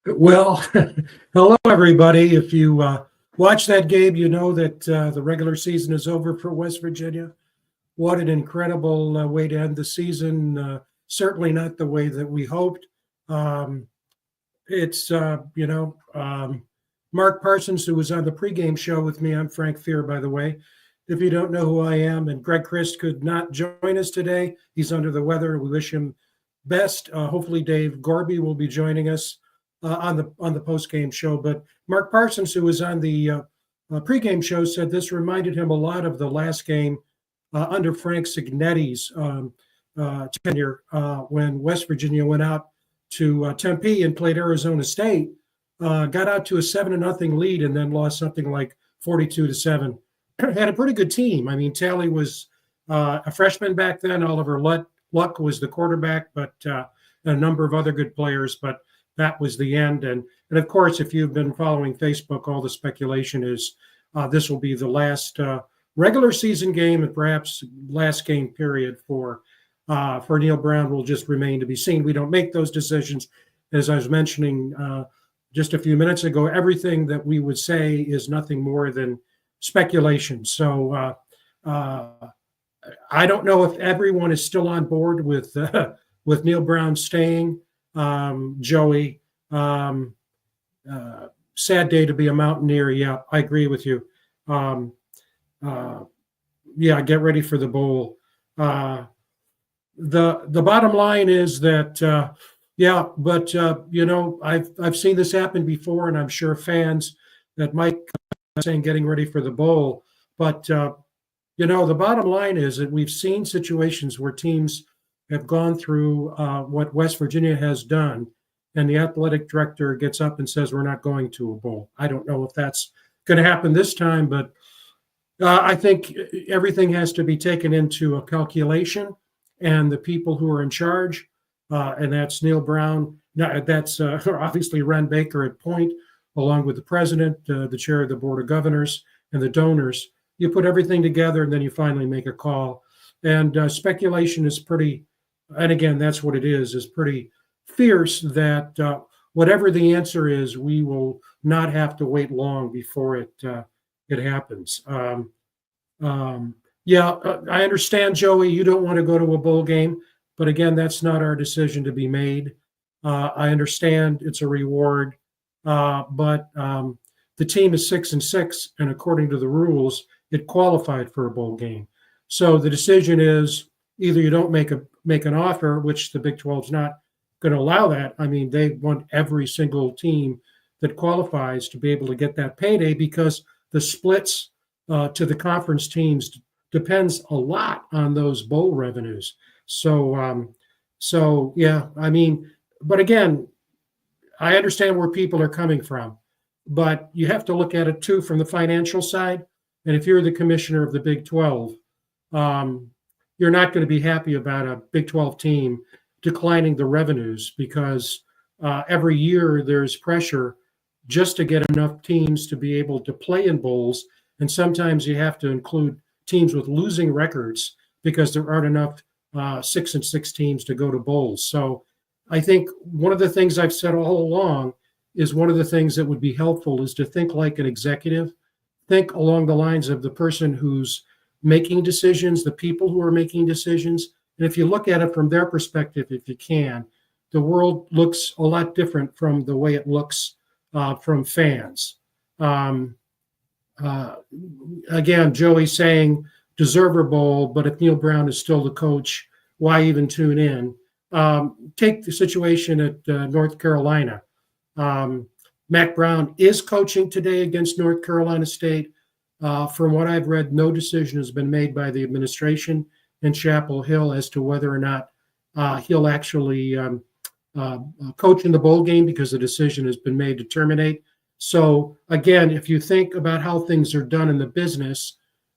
Well, hello, everybody. If you watch that game, you know that the regular season is over for West Virginia. What an incredible way to end the season. Certainly not the way that we hoped. Um, it's Mark Parsons, who was on the pregame show with me. I'm Frank Fear, by the way. If you don't know who I am, and Greg Crist could not join us today, he's under the weather. We wish him best. Hopefully, Dave Gorby will be joining us on the post-game show. But Mark Parsons, who was on the pregame show, said this reminded him a lot of the last game under Frank Cignetti's tenure when West Virginia went out to Tempe and played Arizona State, got out to a 7-0 lead and then lost something like 42-7. Had a pretty good team. I mean, Talley was a freshman back then. Oliver Luck was the quarterback, but a number of other good players. But that was the end. And of course, if you've been following Facebook, all the speculation is this will be the last regular season game and perhaps last game period for Neil Brown. Will just remain to be seen. We don't make those decisions. As I was mentioning just a few minutes ago, everything that we would say is nothing more than speculation. So I don't know if everyone is still on board with Neil Brown staying. Joey, sad day to be a Mountaineer. Yeah, I agree with you. Yeah, get ready for the bowl. The bottom line is that I've seen this happen before, and I'm sure fans that Mike saying getting ready for the bowl, but the bottom line is that we've seen situations where teams have gone through what West Virginia has done, and the athletic director gets up and says, we're not going to a bowl. I don't know if that's going to happen this time, but I think everything has to be taken into a calculation, and the people who are in charge, and that's Neil Brown, that's obviously Ren Baker at point, along with the president, the chair of the board of governors, and the donors. You put everything together, and then you finally make a call. And speculation is pretty, and again, that's what it is pretty fierce that whatever the answer is, we will not have to wait long before it happens. I understand, Joey, you don't want to go to a bowl game, but again, that's not our decision to be made. I understand it's a reward, but the team is 6-6, and according to the rules, it qualified for a bowl game. So the decision is either you don't make an offer, which the Big 12 is not going to allow that. I mean, they want every single team that qualifies to be able to get that payday because the splits to the conference teams depends a lot on those bowl revenues. So yeah, I mean, but again, I understand where people are coming from, but you have to look at it too from the financial side. And if you're the commissioner of the Big 12, you're not going to be happy about a Big 12 team declining the revenues because every year there's pressure just to get enough teams to be able to play in bowls. And sometimes you have to include teams with losing records because there aren't enough 6-6 teams to go to bowls. So I think one of the things I've said all along is one of the things that would be helpful is to think like an executive, think along the lines of the person who's making decisions, the people who are making decisions. And if you look at it from their perspective, if you can, the world looks a lot different from the way it looks from fans. Again, Joey saying deserve a bowl, but if Neil Brown is still the coach, why even tune in? Take the situation at North Carolina. Mac Brown is coaching today against North Carolina State. From what I've read, no decision has been made by the administration in Chapel Hill as to whether or not he'll actually coach in the bowl game because the decision has been made to terminate. So again, if you think about how things are done in the business,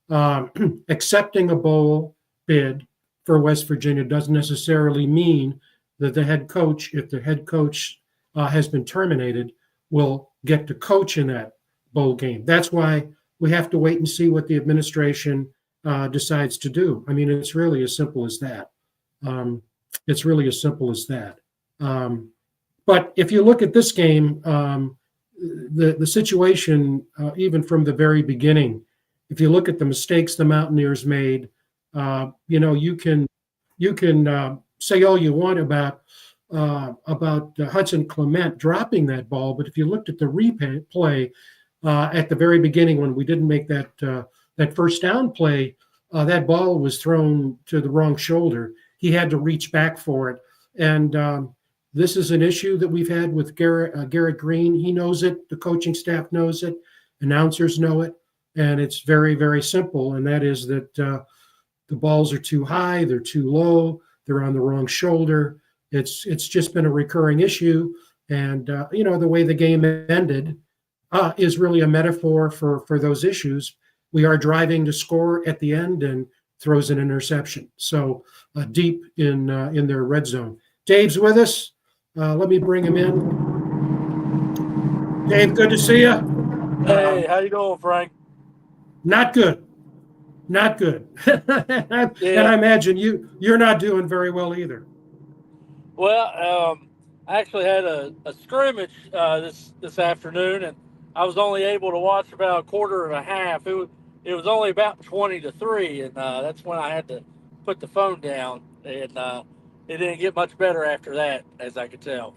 accepting a bowl bid for West Virginia doesn't necessarily mean that the head coach, if the head coach has been terminated, will get to coach in that bowl game. That's why we have to wait and see what the administration decides to do. I mean, it's really as simple as that. But if you look at this game, the situation, even from the very beginning, if you look at the mistakes the Mountaineers made, you can say all you want about Hudson Clement dropping that ball, but if you looked at the replay at the very beginning when we didn't make that first down play, that ball was thrown to the wrong shoulder. He had to reach back for it, and this is an issue that we've had with Garrett Green. He knows it. The coaching staff knows it. Announcers know it. And it's very, very simple. And that is that the balls are too high. They're too low. They're on the wrong shoulder. It's just been a recurring issue. And, the way the game ended is really a metaphor for those issues. We are driving to score at the end and throws an interception. So deep in their red zone. Dave's with us. Let me bring him in. Dave, good to see you. Hey, how you doing, Frank? Not good. And I imagine you're not doing very well either. Well, I actually had a scrimmage this afternoon, and I was only able to watch about a quarter and a half. It was only about 20-3, and that's when I had to put the phone down, and it didn't get much better after that, as I could tell.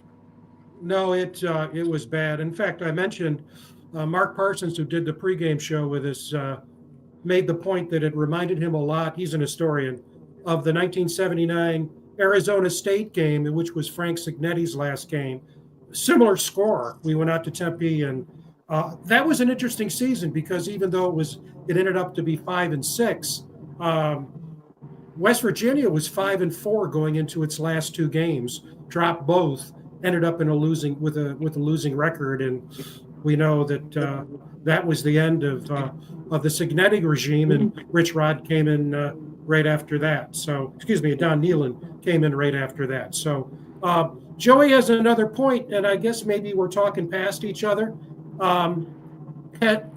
No, it was bad. In fact, I mentioned Mark Parsons, who did the pregame show with us, made the point that it reminded him a lot, he's an historian, of the 1979 Arizona State game, which was Frank Signetti's last game. Similar score. We went out to Tempe, and that was an interesting season because even though it ended up to be 5-6, West Virginia was 5-4 going into its last two games, dropped both, ended up in with a losing record, and we know that that was the end of the Signetti regime, and Rich Rod came in right after that. So, Don Nehlen came in right after that. So, Joey has another point, and I guess maybe we're talking past each other.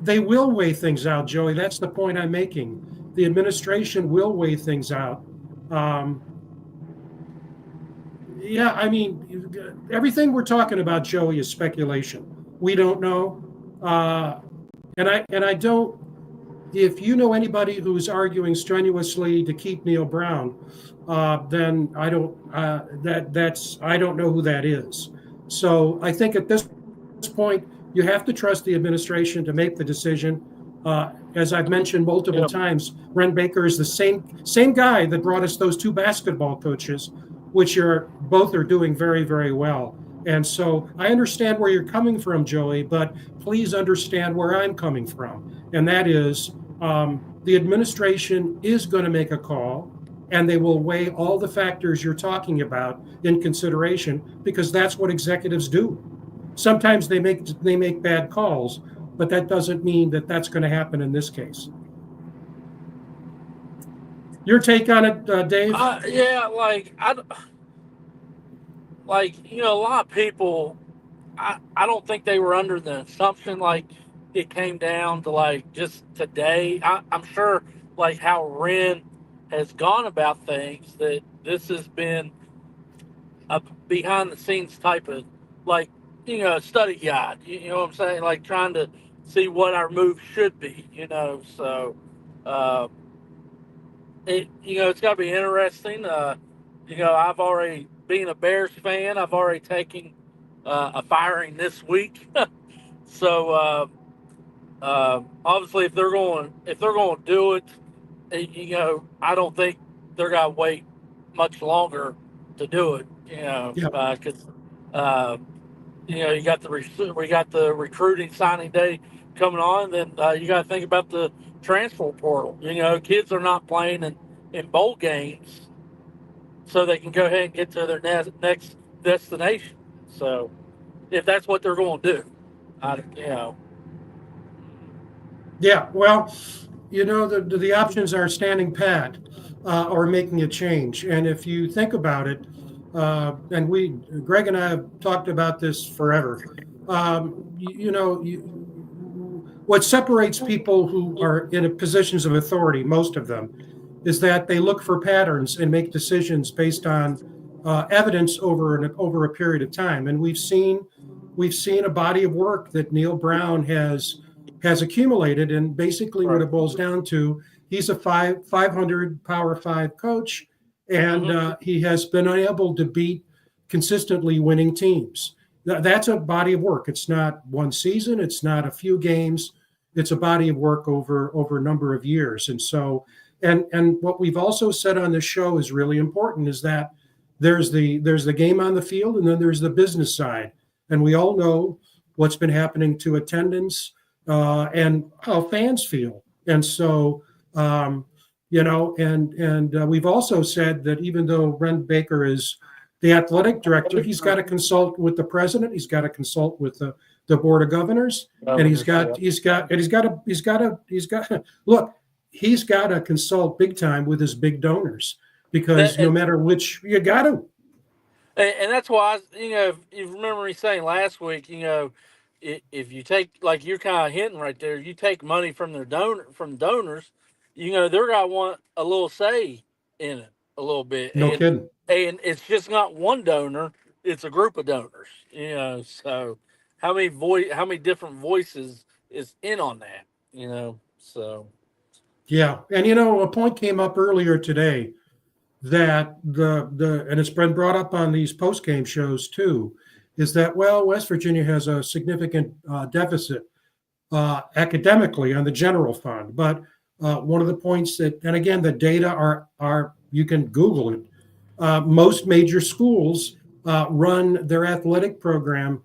They will weigh things out, Joey. That's the point I'm making. The administration will weigh things out. Everything we're talking about, Joey, is speculation. We don't know, and I don't. If you know anybody who's arguing strenuously to keep Neil Brown, then I don't. I don't know who that is. So I think at this point, you have to trust the administration to make the decision. As I've mentioned multiple times, Ren Baker is the same guy that brought us those two basketball coaches, which both are doing very, very well. And so I understand where you're coming from, Joey, but please understand where I'm coming from. And that is the administration is going to make a call, and they will weigh all the factors you're talking about in consideration, because that's what executives do. Sometimes they make bad calls, but that doesn't mean that that's going to happen in this case. Your take on it, Dave? A lot of people, I don't think they were under the assumption it came down to just today. I'm sure how Ren has gone about things, that this has been a behind the scenes type of study guide. You know what I'm saying? Trying to see what our move should be. So it's got to be interesting. I've already, being a Bears fan, I've already taken a firing this week. So obviously, if they're going to do it, I don't think they're going to wait much longer to do it. Because we got the recruiting signing day coming on. Then you got to think about the transfer portal. Kids are not playing in bowl games, so they can go ahead and get to their next destination. So, if that's what they're going to do, Yeah, well, the options are standing pat or making a change. And if you think about it, and Greg and I have talked about this forever, what separates people who are in positions of authority, most of them, is that they look for patterns and make decisions based on evidence over a period of time, and we've seen a body of work that Neil Brown has accumulated, and basically what it boils down to, he's a 500 Power 5 coach, and he has been able to beat consistently winning teams. That's a body of work. It's not one season. It's not a few games. It's a body of work over a number of years. And so, and what we've also said on this show is really important, is that there's the game on the field, and then there's the business side. And we all know what's been happening to attendance and how fans feel. And so, we've also said that even though Ren Baker is the athletic director, he's got to consult with the president. He's got to consult with the board of governors, and he's got to consult big time with his big donors, because no matter which, you got to. And that's why, if you remember me saying last week, if you take, like you're kind of hinting right there, you take money from donors, they're gonna want a little say in it a little bit. No kidding. And it's just not one donor; it's a group of donors. So how many different voices is in on that? So yeah, and a point came up earlier today that and it's been brought up on these post-game shows too, is that, well, West Virginia has a significant deficit academically on the general fund, but one of the points that, and again, the data are you can Google it. Most major schools run their athletic program.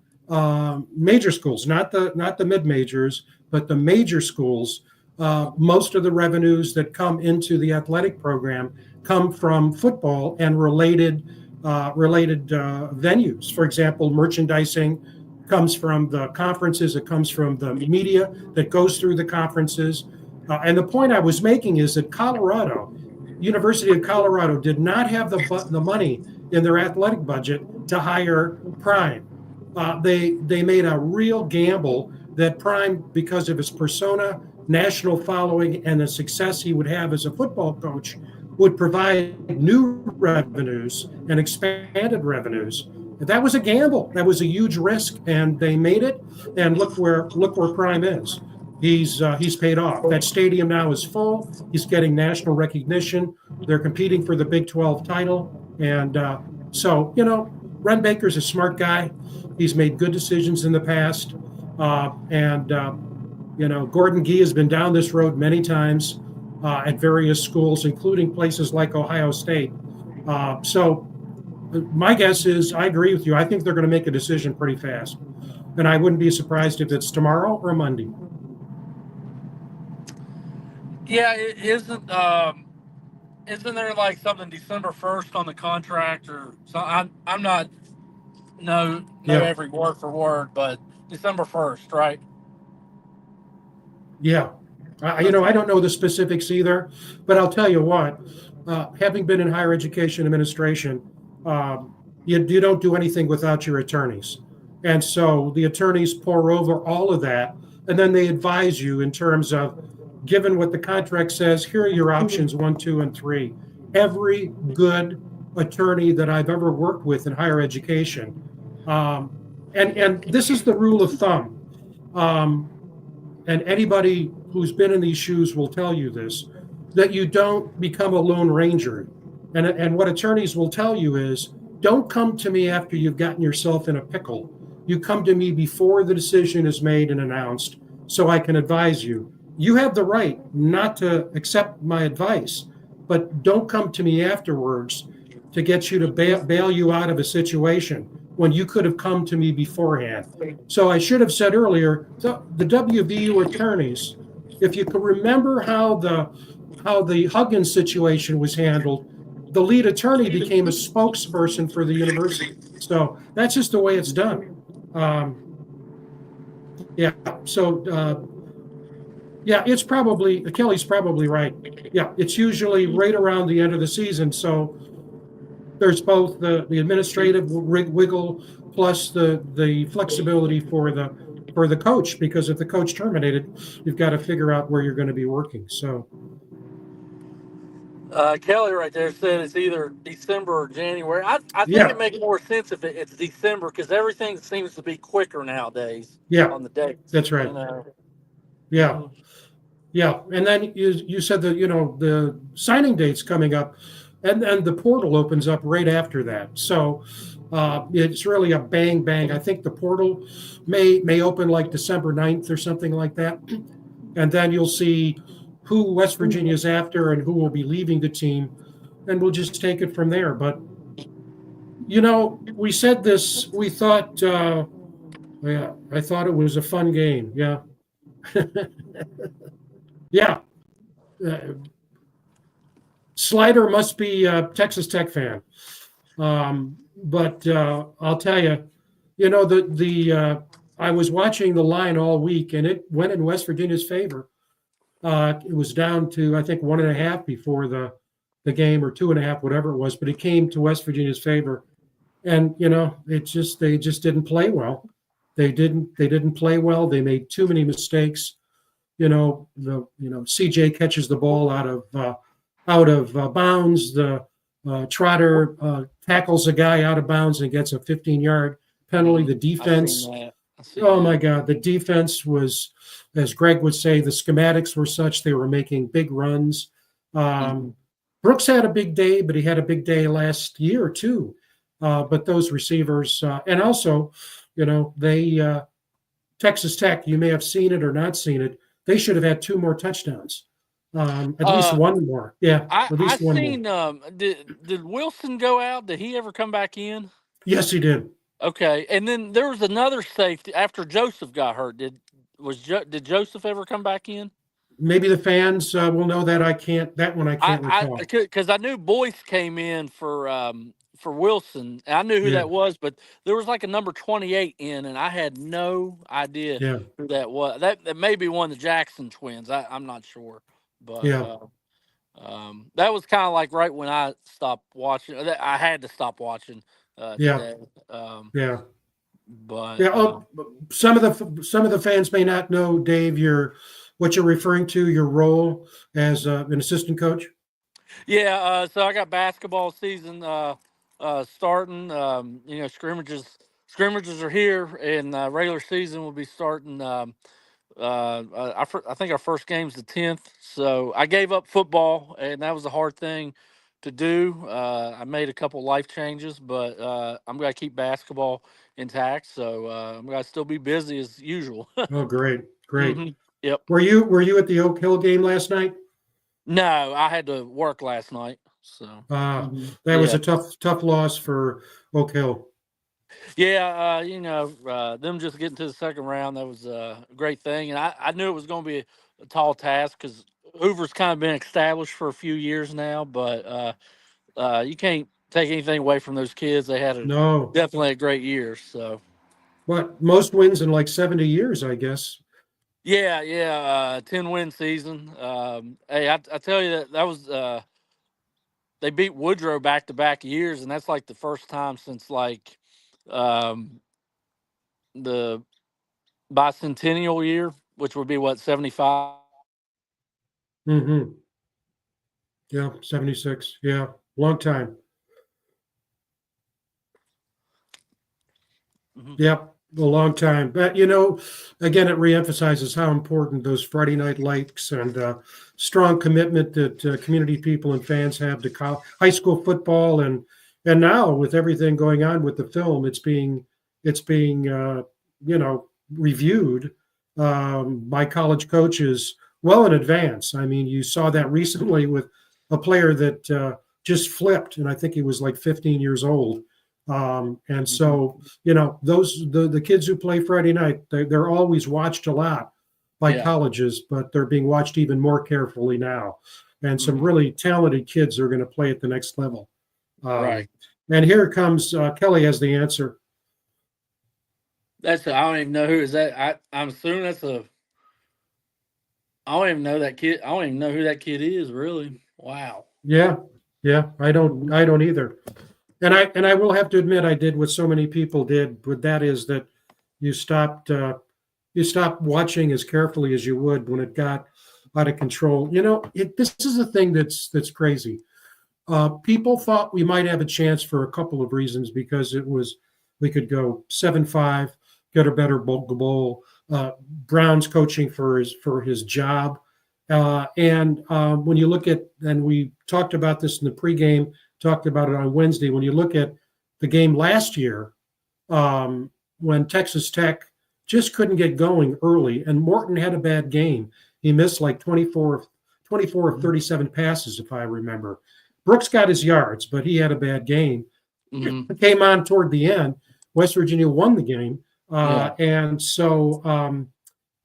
Major schools, not the mid majors, but the major schools. Most of the revenues that come into the athletic program come from football and related venues. For example, merchandising comes from the conferences. It comes from the media that goes through the conferences. And the point I was making is that University of Colorado did not have the money in their athletic budget to hire Prime. They made a real gamble that Prime, because of his persona, national following, and the success he would have as a football coach, would provide new revenues and expanded revenues. That was a gamble. That was a huge risk, and they made it. And look where Prime is. He's paid off. That stadium now is full. He's getting national recognition. They're competing for the Big 12 title. And so, Ren Baker's a smart guy. He's made good decisions in the past. Gordon Gee has been down this road many times at various schools, including places like Ohio State. So my guess is, I agree with you. I think they're going to make a decision pretty fast. And I wouldn't be surprised if it's tomorrow or Monday. Yeah, isn't there like something December 1st on the contract, or so? I'm not know every word for word, but December 1st, right? Yeah. I don't know the specifics either, but I'll tell you what, having been in higher education administration, you don't do anything without your attorneys. And so the attorneys pore over all of that, and then they advise you in terms of, given what the contract says, here are your options 1, 2, and 3. Every good attorney that I've ever worked with in higher education, and this is the rule of thumb, and anybody who's been in these shoes will tell you this, that you don't become a lone ranger. And what attorneys will tell you is, don't come to me after you've gotten yourself in a pickle. You come to me before the decision is made and announced, so I can advise you. You have the right not to accept my advice, but don't come to me afterwards to get you to bail you out of a situation when you could have come to me beforehand. So I should have said earlier, the WVU attorneys, if you can remember how the Huggins situation was handled, the lead attorney became a spokesperson for the university. So that's just the way it's done. It's probably, Kelly's probably right. Yeah, it's usually right around the end of the season. So there's both the administrative wiggle plus the flexibility for the coach, because if the coach terminated, you've got to figure out where you're going to be working. So Kelly right there said it's either December or January. I think Yeah, it makes more sense if it's December because everything seems to be quicker nowadays yeah, on the dates. that's right. You know. Yeah, Mhm. yeah. And then you said that the signing date's coming up, and the portal opens up right after that. So it's really a bang bang. I think the portal may open like December 9th or something like that, and then you'll see who West Virginia's after and who will be leaving the team, and we'll just take it from there. But we said this. We thought, yeah, I thought it was a fun game. Yeah, yeah. Uh, Slider must be a Texas Tech fan. But I'll tell you, the I was watching the line all week, and it went in West Virginia's favor. It was down to I think 1.5 before the game, or 2.5, whatever it was. But it came to West Virginia's favor, and they just didn't play well. They didn't play well. They made too many mistakes. CJ catches the ball out of bounds. The Trotter tackles a guy out of bounds and gets a 15-yard penalty. The I've seen defense, that. I've seen oh that. my God, the defense was, as Greg would say, the schematics were such they were making big runs. Brooks had a big day, but he had a big day last year too. But those receivers, and also, they Texas Tech, you may have seen it or not seen it. They should have had 2 more touchdowns. At least one more. Yeah, at I least one more. seen did Wilson go out? Did he ever come back in? Yes, he did. Okay, and then there was another safety after Joseph got hurt. Did Joseph ever come back in? Maybe the fans will know that. That one I can't recall. Because I knew Boyce came in for Wilson. And I knew who Yeah, that was, but there was like a number 28 in, and I had no idea yeah, who that was. That may be one of the Jackson twins. I'm not sure, but yeah, that was kind of like right when I stopped watching. I had to stop watching yeah, today. yeah, But yeah. Some of the fans may not know, Dave, what you're referring to, your role as an assistant coach. yeah, so I got basketball season starting. Scrimmages are here, and regular season will be starting. I think our first game's the 10th, so I gave up football, and that was a hard thing to do. I made a couple life changes, but I'm gonna keep basketball intact, so I'm gonna still be busy as usual. Oh, great, great. Yep. Were you at the Oak Hill game last night? No, I had to work last night, so That was yeah. a tough loss for Oak Hill. Yeah, them just getting to the second round, that was a great thing. And I knew it was going to be a tall task because Hoover's kind of been established for a few years now, but you can't take anything away from those kids. They had No, definitely a great year. So, but most wins in like 70 years, I guess. yeah, 10-win season. Hey, I tell you that was they beat Woodrow back to back years, and that's like the first time since like um, the bicentennial year, which would be what 75. Mm-hmm. Yeah, 76. Yeah, long time. Mhm. Yep, a long time. But again, it reemphasizes how important those Friday night lights and strong commitment that community people and fans have to high school football, and now with everything going on with the film, it's being reviewed by college coaches well in advance. I mean, you saw that recently with a player that just flipped, and I think he was like 15 years old. And so, the kids who play Friday night, they're always watched a lot by Yeah. colleges, but they're being watched even more carefully now. And some Mhm. really talented kids are going to play at the next level. Right. And here comes Kelly has the answer. I don't even know who is that. I'm assuming I don't even know that kid. I don't even know who that kid is, really. Wow. Yeah, yeah, I don't either. And I will have to admit, I did what so many people did, but that is that you stopped watching as carefully as you would when it got out of control. This is a thing that's crazy. People thought we might have a chance for a couple of reasons because we could go 7-5, get a better bowl. Brown's coaching for his job, and when you look at, and we talked about this in the pregame, talked about it on Wednesday. When you look at the game last year, when Texas Tech just couldn't get going early, and Morton had a bad game. He missed like 24 of 37 passes, if I remember. Brooks got his yards, but he had a bad game. Mm-hmm. It came on toward the end. West Virginia won the game. And so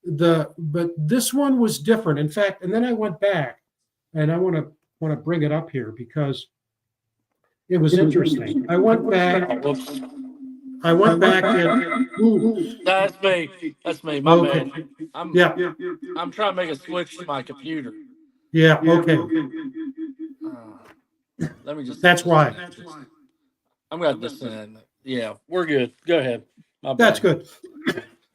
but this one was different. In fact, and then I went back, and I want to bring it up here because it was interesting. I went back and That's me. My okay. bad. I'm trying to make a switch to my computer. Yeah. Okay. Let me just. That's why. I'm gonna descend. Yeah, we're good. Go ahead. That's good.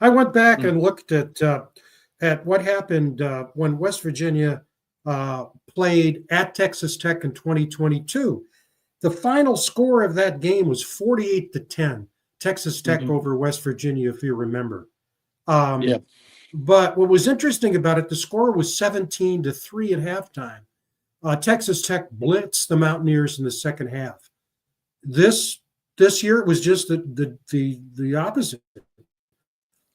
I went back and looked at what happened when West Virginia played at Texas Tech in 2022. The final score of that game was 48-10, Texas Tech over West Virginia, if you remember. But what was interesting about it, the score was 17-3 at halftime. Texas Tech blitzed the Mountaineers in the second half. This year it was just the opposite.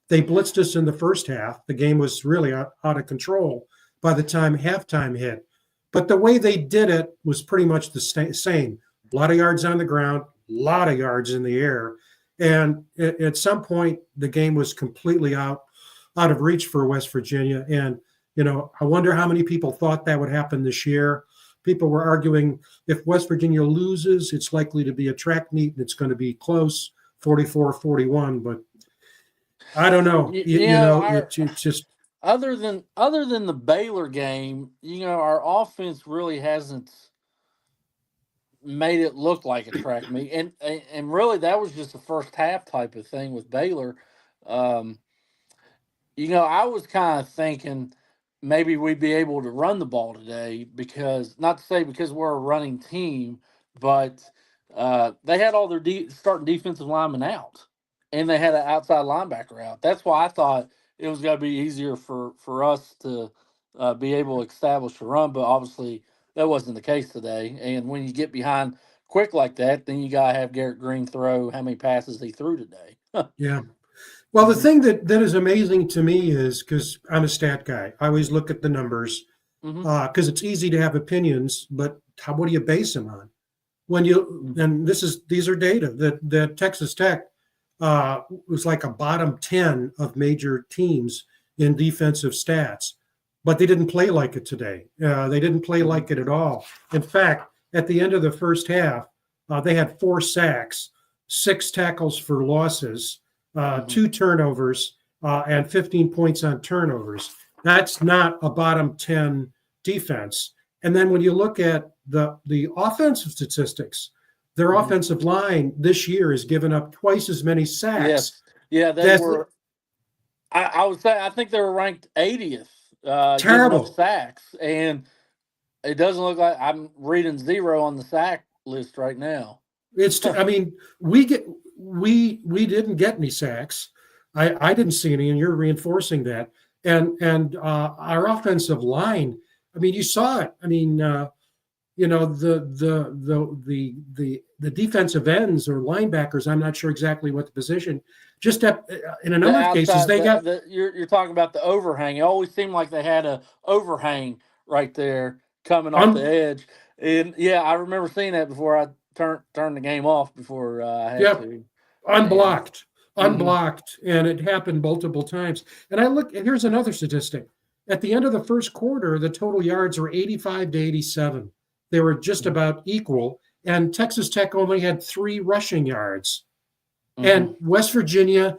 They blitzed us in the first half. The game was really out of control by the time halftime hit. But the way they did it was pretty much the same. A lot of yards on the ground, a lot of yards in the air. And at some point, the game was completely out of reach for West Virginia. And, I wonder how many people thought that would happen this year. People were arguing if West Virginia loses, it's likely to be a track meet and it's going to be close, 44-41. But I don't know. It's just other than the Baylor game, our offense really hasn't made it look like a track meet, and really that was just a first half type of thing with Baylor. I was kind of thinking maybe we'd be able to run the ball today because we're a running team, but they had all their starting defensive linemen out, and they had an outside linebacker out. That's why I thought it was going to be easier for us to be able to establish a run, but obviously that wasn't the case today. And when you get behind quick like that, then you got to have Garrett Green throw how many passes he threw today. Yeah. Well, the thing that is amazing to me is, because I'm a stat guy, I always look at the numbers because it's easy to have opinions, but what do you base them on? And these are data that Texas Tech was like a bottom 10 of major teams in defensive stats, but they didn't play like it today. They didn't play like it at all. In fact, at the end of the first half, they had 4 sacks, 6 tackles for losses, 2 turnovers, and 15 points on turnovers. That's not a bottom 10 defense. And then when you look at the offensive statistics, their offensive line this year has given up twice as many sacks. Yes. Yeah, they were. I would say I think they were ranked 80th. Terrible sacks, and it doesn't look like I'm reading 0 on the sack list right now. I mean, we didn't get any sacks. I didn't see any, and you're reinforcing that. And our offensive line, I mean, you saw it. I mean, the defensive ends or linebackers, I'm not sure exactly what the position. Just in a number of cases, they got. You're talking about the overhang. It always seemed like they had a overhang right there coming off the edge. And yeah, I remember seeing that before I turned the game off before I had to. Unblocked, and it happened multiple times. And and here's another statistic. At the end of the first quarter, the total yards were 85-87. They were just about equal, and Texas Tech only had 3 rushing yards. And West Virginia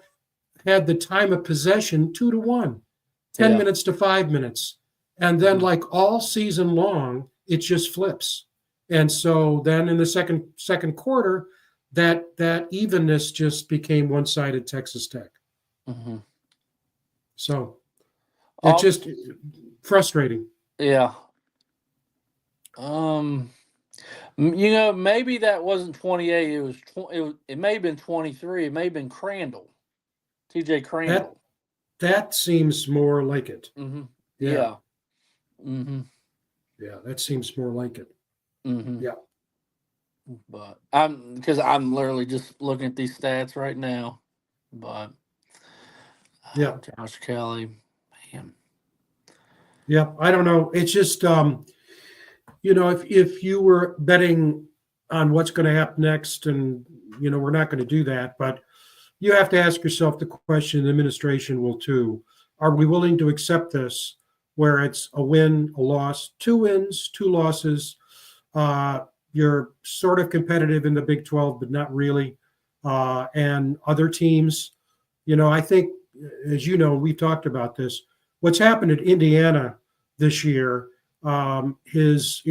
had the time of possession 2-1, 10 minutes to 5 minutes. And then like all season long, it just flips. And so then in the second quarter, that evenness just became one-sided Texas Tech. So it's just frustrating. Yeah. Maybe that wasn't 28. It may have been 23. It may have been Crandall, TJ Crandall. That seems more like it. Mm-hmm. Yeah. Yeah. Mm-hmm. Yeah, that seems more like it. Mm-hmm. Yeah. But because I'm literally just looking at these stats right now. But Yeah. Josh Kelly, man. Yeah. I don't know. It's just if you were betting on what's going to happen next, and we're not going to do that, but you have to ask yourself the question, the administration will too. Are we willing to accept this where it's a win, a loss, 2 wins, 2 losses? You're sort of competitive in the Big 12, but not really. And other teams, I think, as you know, we've talked about this. What's happened at Indiana this year has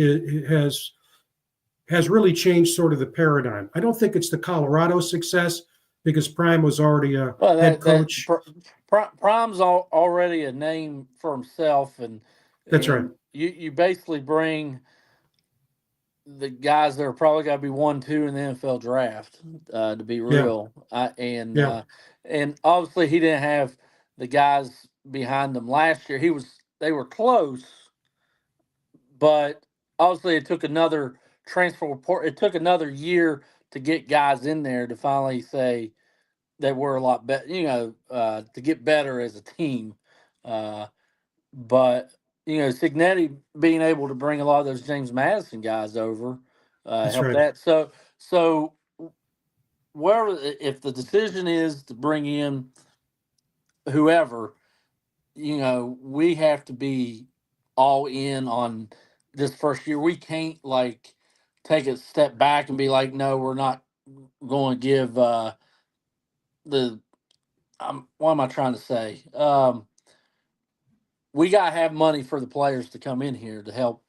really changed sort of the paradigm. I don't think it's the Colorado success because Prime was already a head coach. Prime's already a name for himself, and That's right. You basically bring the guys that are probably got to be 1-2 in the NFL draft, to be real. And obviously he didn't have the guys behind them last year. They were close, but obviously it took another transfer report. It took another year to get guys in there to finally say that we're a lot better, to get better as a team. But Signetti being able to bring a lot of those James Madison guys over helped right. that. So if the decision is to bring in whoever, we have to be all in on this first year. We can't take a step back and be like, no, we're not going to give what am I trying to say? We got to have money for the players to come in here to help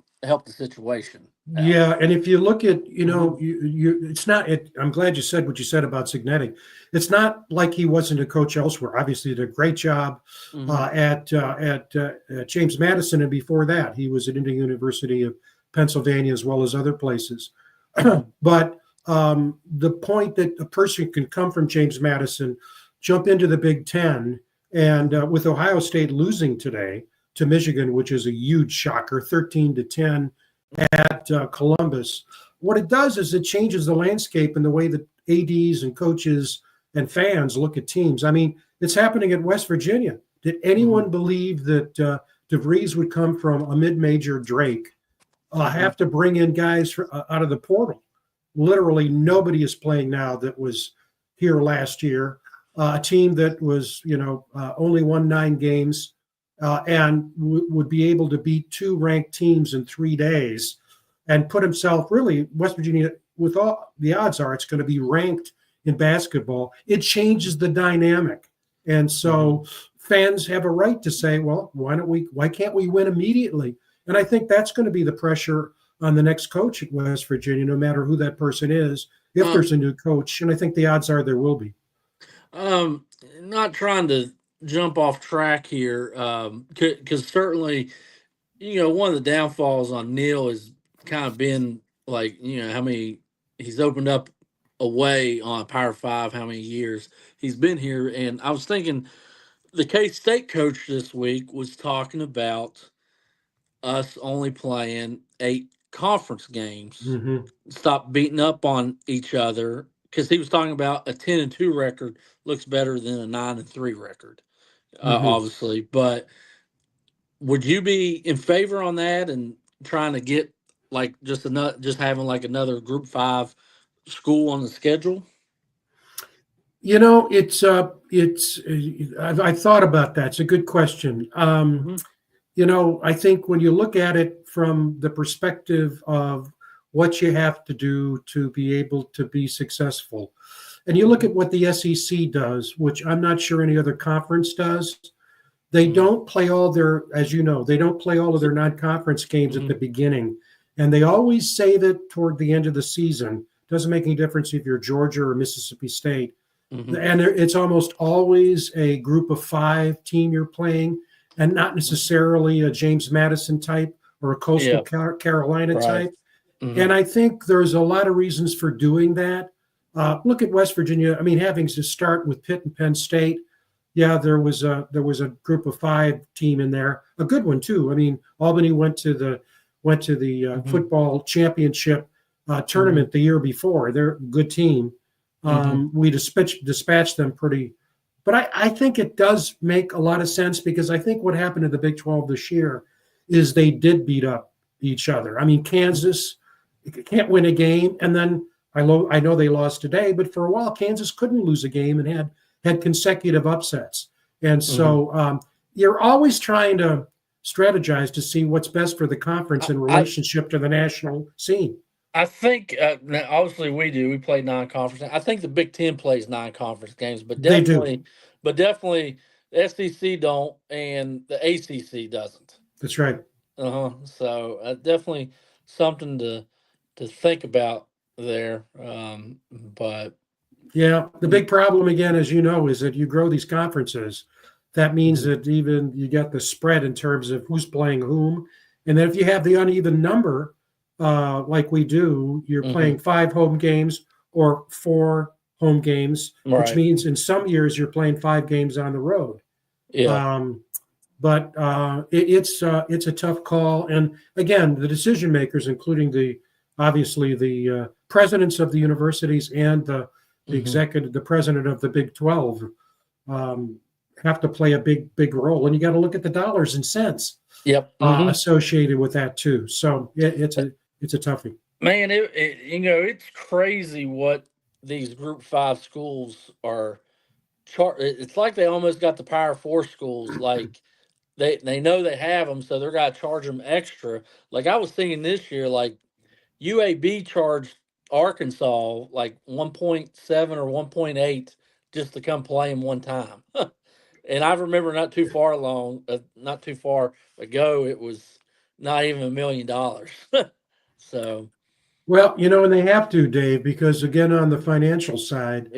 the situation out. Yeah, and if you look at, it's not. I'm glad you said what you said about Signetti. It's not like he wasn't a coach elsewhere. Obviously, he did a great job at James Madison, and before that, he was at Indiana University of Pennsylvania as well as other places. But the point that a person can come from James Madison, jump into the Big Ten, and with Ohio State losing today to Michigan, which is a huge shocker, 13-10. At Columbus, what it does is it changes the landscape and the way that ADs and coaches and fans look at teams. I mean, it's happening at West Virginia. Did anyone believe that DeVries would come from a mid-major Drake, have to bring in guys out of the portal? Literally nobody is playing now that was here last year. A team that was, only won 9 games. And would be able to beat 2 ranked teams in 3 days and put himself really, West Virginia, with all the odds are it's going to be ranked in basketball. It changes the dynamic. And so fans have a right to say, well, why can't we win immediately? And I think that's going to be the pressure on the next coach at West Virginia, no matter who that person is, if there's a new coach. And I think the odds are there will be. Not trying to jump off track here, because certainly, one of the downfalls on Neil has kind of been how many he's opened up away on Power 5, how many years he's been here. And I was thinking the K-State coach this week was talking about us only playing 8 conference games, stop beating up on each other, because he was talking about a 10-2 record looks better than a 9-3 record. Obviously, but would you be in favor on that and trying to get just having another Group 5 school on the schedule? I thought about that. It's a good question. I think when you look at it from the perspective of what you have to do to be able to be successful, and you look at what the SEC does, which I'm not sure any other conference does, they don't play all their, as you know, they don't play all of their non-conference games at the beginning. And they always save it toward the end of the season. Doesn't make any difference if you're Georgia or Mississippi State. And it's almost always a group of 5 team you're playing, and not necessarily a James Madison type or a Coastal Carolina type. And I think there's a lot of reasons for doing that. Look at West Virginia. I mean, having to start with Pitt and Penn State. Yeah, there was a group of 5 team in there, a good one too. I mean, Albany went to the football championship tournament the year before. They're a good team. We dispatched them pretty. But I think it does make a lot of sense, because I think what happened in the Big 12 this year is they did beat up each other. I mean, Kansas can't win a game, and then I know they lost today, but for a while Kansas couldn't lose a game and had consecutive upsets. And so you're always trying to strategize to see what's best for the conference in relationship to the national scene. I think now obviously we play non-conference. I think the Big Ten plays non-conference games, but definitely the SEC don't and the ACC doesn't. That's right. So definitely something to think about there. But yeah, the big problem again, as you know, is that you grow these conferences. That means that even you get the spread in terms of who's playing whom, and then if you have the uneven number, like we do, you're playing 5 home games or 4 home games, which means in some years you're playing 5 games on the road. Yeah. But it's a tough call, and again, the decision makers, including obviously the presidents of the universities and the president of the Big 12, have to play a big role, and you got to look at the dollars and cents associated with that too. So it's a toughie. Man, it's crazy what these Group 5 schools are. It's like they almost got the Power 4 schools. Like they know they have them, so they're gonna charge them extra. Like I was thinking this year, like UAB charged Arkansas like 1.7 or 1.8 just to come play them one time. And I remember not too far ago, it was not even $1 million. So, well, and they have to, Dave, because again, on the financial side,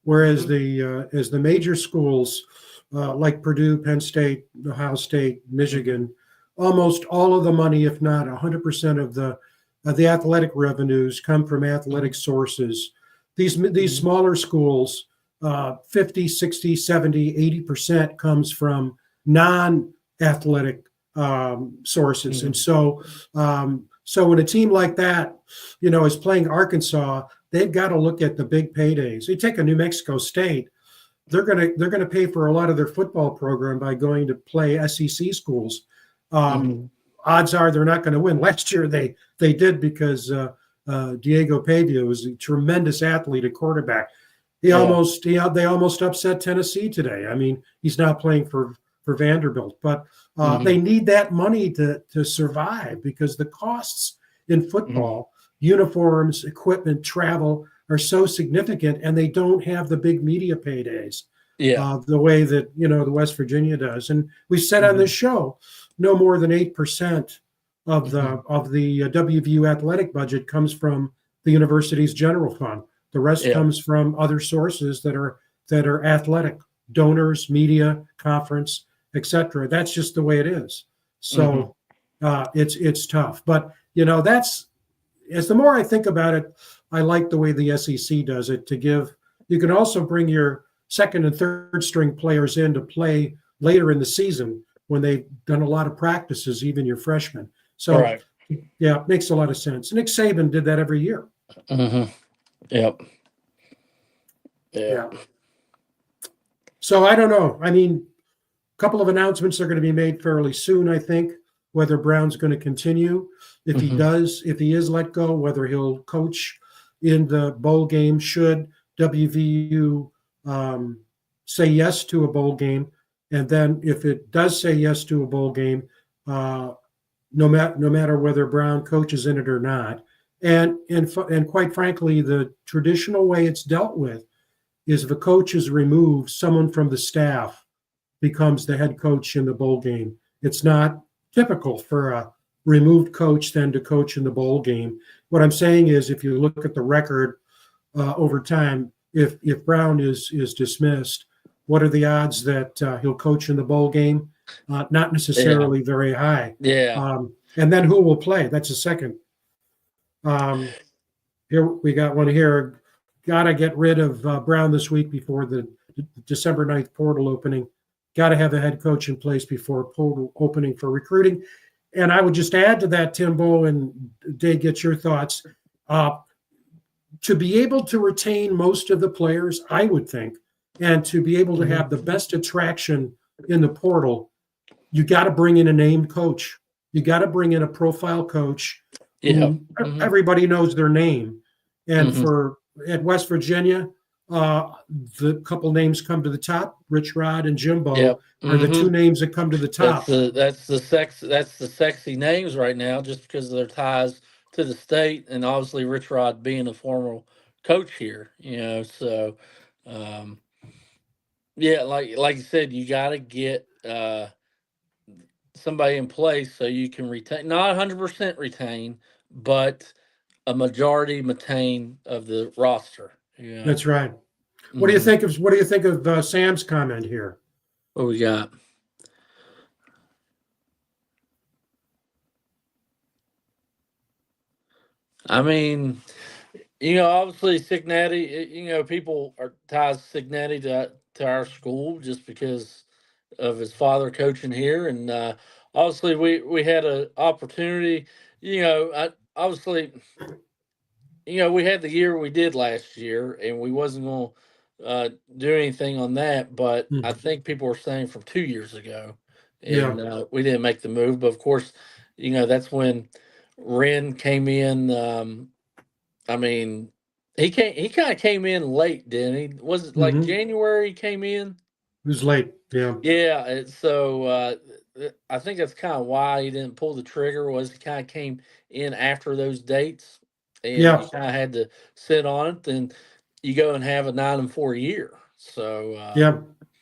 whereas as the major schools like Purdue, Penn State, Ohio State, Michigan, almost all of the money, if not 100% of the athletic revenues, come from athletic sources. These smaller schools, 50, 60, 70, 80% comes from non-athletic sources. And so when a team like that, is playing Arkansas, they've got to look at the big paydays. You take a New Mexico State, they're gonna pay for a lot of their football program by going to play SEC schools. Odds are they're not going to win. Last year they did, because Diego Pavia was a tremendous athlete at quarterback. They almost upset Tennessee today. I mean, he's now playing for Vanderbilt, but they need that money to survive, because the costs in football, uniforms, equipment, travel, are so significant, and they don't have the big media paydays the way that the West Virginia does. And we said on this show, no more than 8% of the WVU athletic budget comes from the university's general fund. The rest comes from other sources that are athletic, donors, media, conference, etc. That's just the way it is. So it's tough. But that's, as the more I think about it, I like the way the SEC does it. You can also bring your second and third string players in to play later in the season when they've done a lot of practices, even your freshmen. So it makes a lot of sense. Nick Saban did that every year. Yep. Yeah. So I don't know. I mean, a couple of announcements are going to be made fairly soon, I think, whether Brown's going to continue. If he does, if he is let go, whether he'll coach in the bowl game, should WVU say yes to a bowl game. And then if it does say yes to a bowl game, no matter whether Brown coaches in it or not. And quite frankly, the traditional way it's dealt with is if a coach is removed, someone from the staff becomes the head coach in the bowl game. It's not typical for a removed coach then to coach in the bowl game. What I'm saying is, if you look at the record over time, if Brown is dismissed, what are the odds that he'll coach in the bowl game? Not necessarily very high. Yeah. And then who will play? That's a second Here we got one here. Got to get rid of Brown this week before the December 9th portal opening. Got to have a head coach in place before portal opening for recruiting. And I would just add to that, Timbo, and Dave, get your thoughts. To be able to retain most of the players, I would think, and to be able to have the best attraction in the portal, you got to bring in a named coach. You got to bring in a profile coach. Yeah. Everybody knows their name. And at West Virginia, the couple names come to the top. Rich Rod and Jimbo are the two names that come to the top. That's the sexy names right now, just because of their ties to the state, and obviously Rich Rod being a former coach here. So like you said, you got to get somebody in place so you can retain, not 100% retain, but a majority maintain of the roster. That's right. What do you think of Sam's comment here? What we got? I mean, obviously Signetti, people are ties Signetti to our school just because of his father coaching here. And obviously we had an opportunity, obviously, we had the year we did last year, and we wasn't going to do anything on that. But I think people were saying from 2 years ago, and we didn't make the move. But of course, that's when Wren came in. I mean, he kind of came in late, didn't he? Was it like January he came in? It was late, yeah. Yeah, so I think that's kind of why he didn't pull the trigger, was he kind of came in after those dates. And you kind of had to sit on it, and you go and have a 9-4 year. So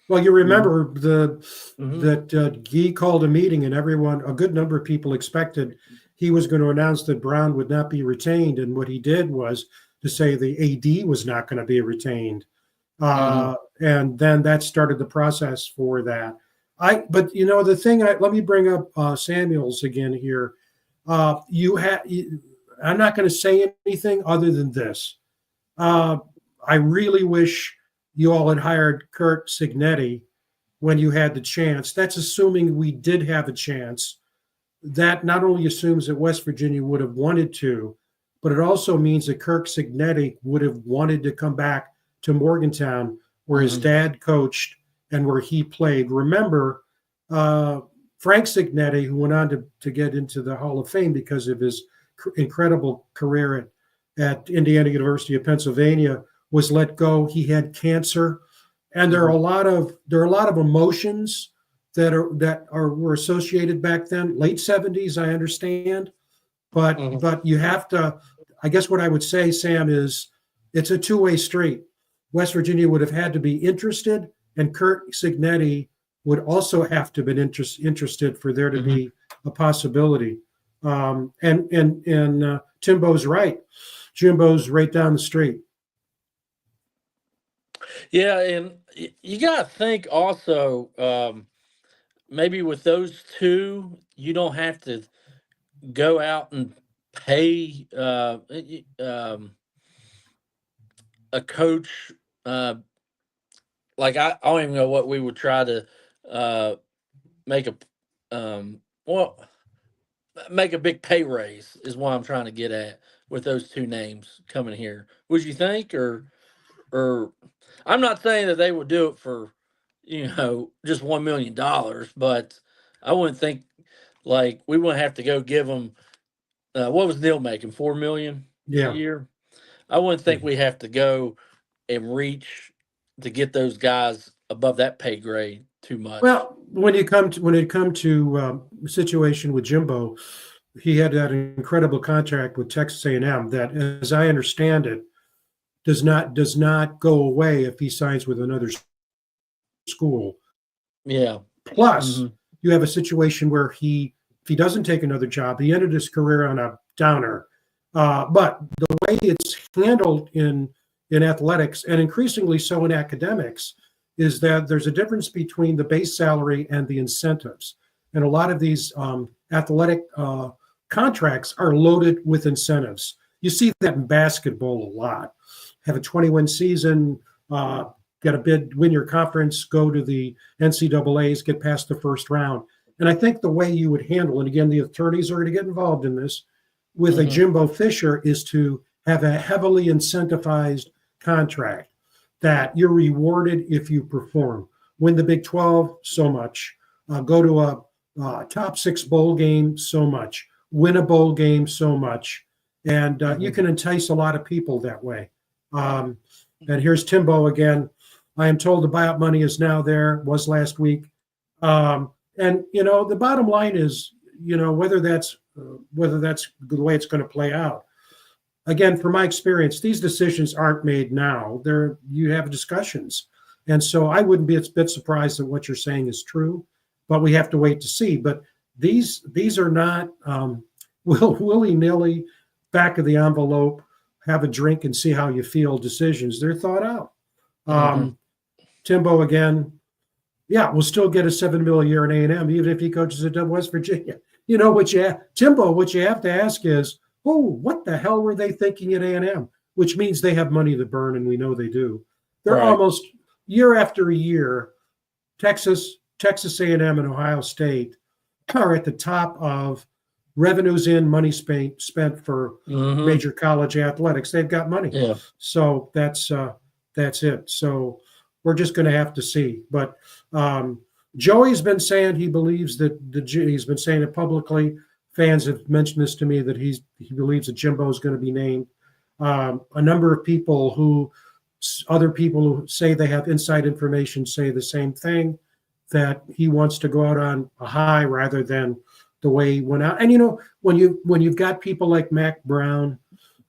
well, you remember that Guy called a meeting, and a good number of people expected he was going to announce that Brown would not be retained, and what he did was to say the AD was not going to be retained, and then that started the process for that. But the thing, let me bring up Samuels again here. I'm not going to say anything other than this. I really wish you all had hired Kurt Signetti when you had the chance. That's assuming we did have a chance. That not only assumes that West Virginia would have wanted to, but it also means that Kirk Signetti would have wanted to come back to Morgantown, where his dad coached and where he played. Remember, Frank Signetti, who went on to get into the Hall of Fame because of his incredible career at Indiana University of Pennsylvania, was let go. He had cancer, and there are a lot of emotions that were associated back then. Late 70s, I understand, but you have to. I guess what I would say, Sam, is it's a two-way street. West Virginia would have had to be interested, and Kurt Signetti would also have to have been interested for there to be a possibility. And Timbo's right. Jimbo's right down the street. Yeah, and you got to think also, maybe with those two, you don't have to go out and pay a coach. Like I don't even know what we would try to make make a big pay raise is what I'm trying to get at with those two names coming here. Would you think, or I'm not saying that they would do it for, just $1 million, but I wouldn't think like we wouldn't have to go give them. What was Neil making? $4 million a year. I wouldn't think we have to go and reach to get those guys above that pay grade too much. Well, when it come to the situation with Jimbo, he had that incredible contract with Texas A&M that, as I understand it, does not go away if he signs with another school. Yeah. Plus, you have a situation where if he doesn't take another job, he ended his career on a downer. But the way it's handled in athletics, and increasingly so in academics, is that there's a difference between the base salary and the incentives. And a lot of these athletic contracts are loaded with incentives. You see that in basketball a lot. Have a 20-win season, get a bid, win your conference, go to the NCAAs, get past the first round. And I think the way you would handle, and again, the attorneys are going to get involved in this, with a Jimbo Fisher is to have a heavily incentivized contract that you're rewarded if you perform. Win the Big 12, so much. Go to a top 6 bowl game, so much. Win a bowl game, so much. And you can entice a lot of people that way. And here's Timbo again. I am told the buyout money is now there, was last week. And, the bottom line is, whether that's the way it's going to play out. Again, from my experience, these decisions aren't made now. You have discussions. And so I wouldn't be a bit surprised that what you're saying is true, but we have to wait to see. But these are not willy-nilly, back of the envelope, have a drink and see how you feel decisions. They're thought out. Timbo, again, we'll still get a $7 million a year in A&M, even if he coaches at West Virginia. Timbo, what you have to ask is, what the hell were they thinking at A&M? Which means they have money to burn, and we know they do. They're almost year after year, Texas A&M, and Ohio State are at the top of revenues in, money spent for major college athletics. They've got money. Yeah. So that's it. So we're just going to have to see. But Joey's been saying he believes that he's been saying it publicly. Fans have mentioned this to me, that he believes that Jimbo is going to be named. A number of other people who say they have inside information say the same thing, that he wants to go out on a high rather than the way he went out. And when you've got people like Mac Brown,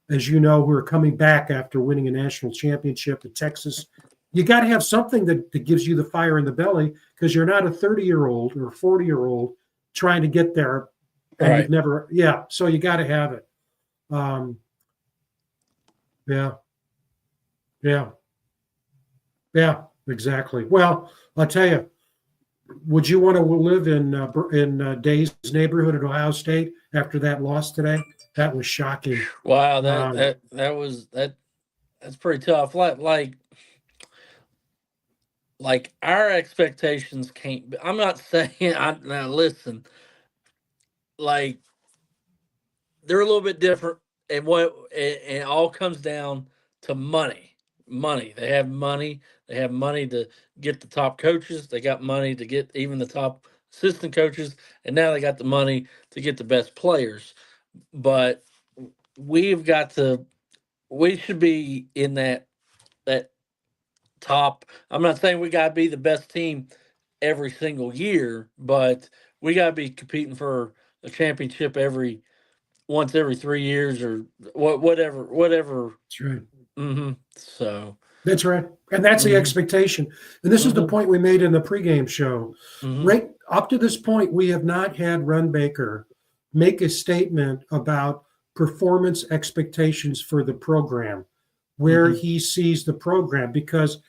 as you know, who are coming back after winning a national championship at Texas, you got to have something that gives you the fire in the belly, because you're not a 30-year-old or a 40-year-old trying to get there. And you've never, so you got to have it. Yeah, exactly. Well, I'll tell you, would you want to live in Day's neighborhood at Ohio State after that loss today? That was shocking. Wow, that's pretty tough. Like our expectations can't. I'm not saying. Now listen, like they're a little bit different, and it all comes down to money. Money. They have money. They have money to get the top coaches. They got money to get even the top assistant coaches, and now they got the money to get the best players. But we should be in that top. I'm not saying we got to be the best team every single year, but we got to be competing for a championship once every 3 years or whatever. That's right. So that's right. And that's the expectation. And this is the point we made in the pregame show. Right up to this point, we have not had Ron Baker make a statement about performance expectations for the program, where he sees the program. Because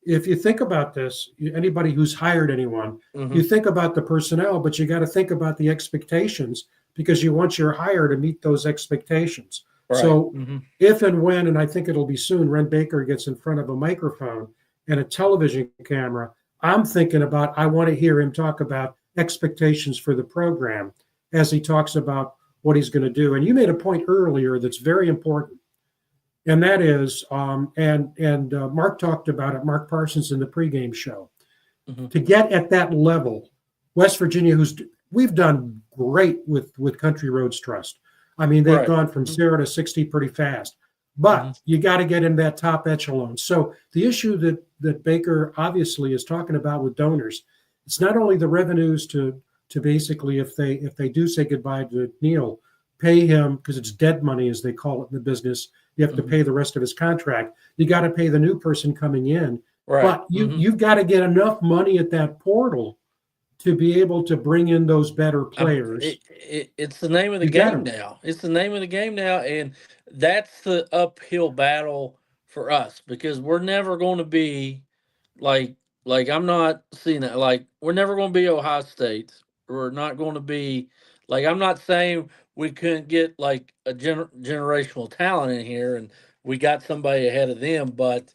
if you think about this, anybody who's hired anyone, you think about the personnel, but you got to think about the expectations, because you want your hire to meet those expectations. Right. So if and when, and I think it'll be soon, Ren Baker gets in front of a microphone and a television camera, I'm thinking about, I want to hear him talk about expectations for the program as he talks about what he's going to do. And you made a point earlier that's very important. And that is, Mark talked about it, Mark Parsons, in the pregame show. To get at that level, West Virginia, we've done great with Country Roads Trust. I mean, they've gone from 0 to 60 pretty fast. But you got to get in that top echelon. So the issue that Baker obviously is talking about with donors, it's not only the revenues to basically, if they do say goodbye to Neil, pay him, because it's dead money, as they call it in the business. You have to pay the rest of his contract. You got to pay the new person coming in. Right. But you've got to get enough money at that portal to be able to bring in those better players. It's the name of the game now. It's the name of the game now, and that's the uphill battle for us, because we're never going to be like I'm not seeing that. Like, we're never going to be Ohio State. We're not going to be Like, I'm not saying we couldn't get like a generational talent in here, and we got somebody ahead of them, but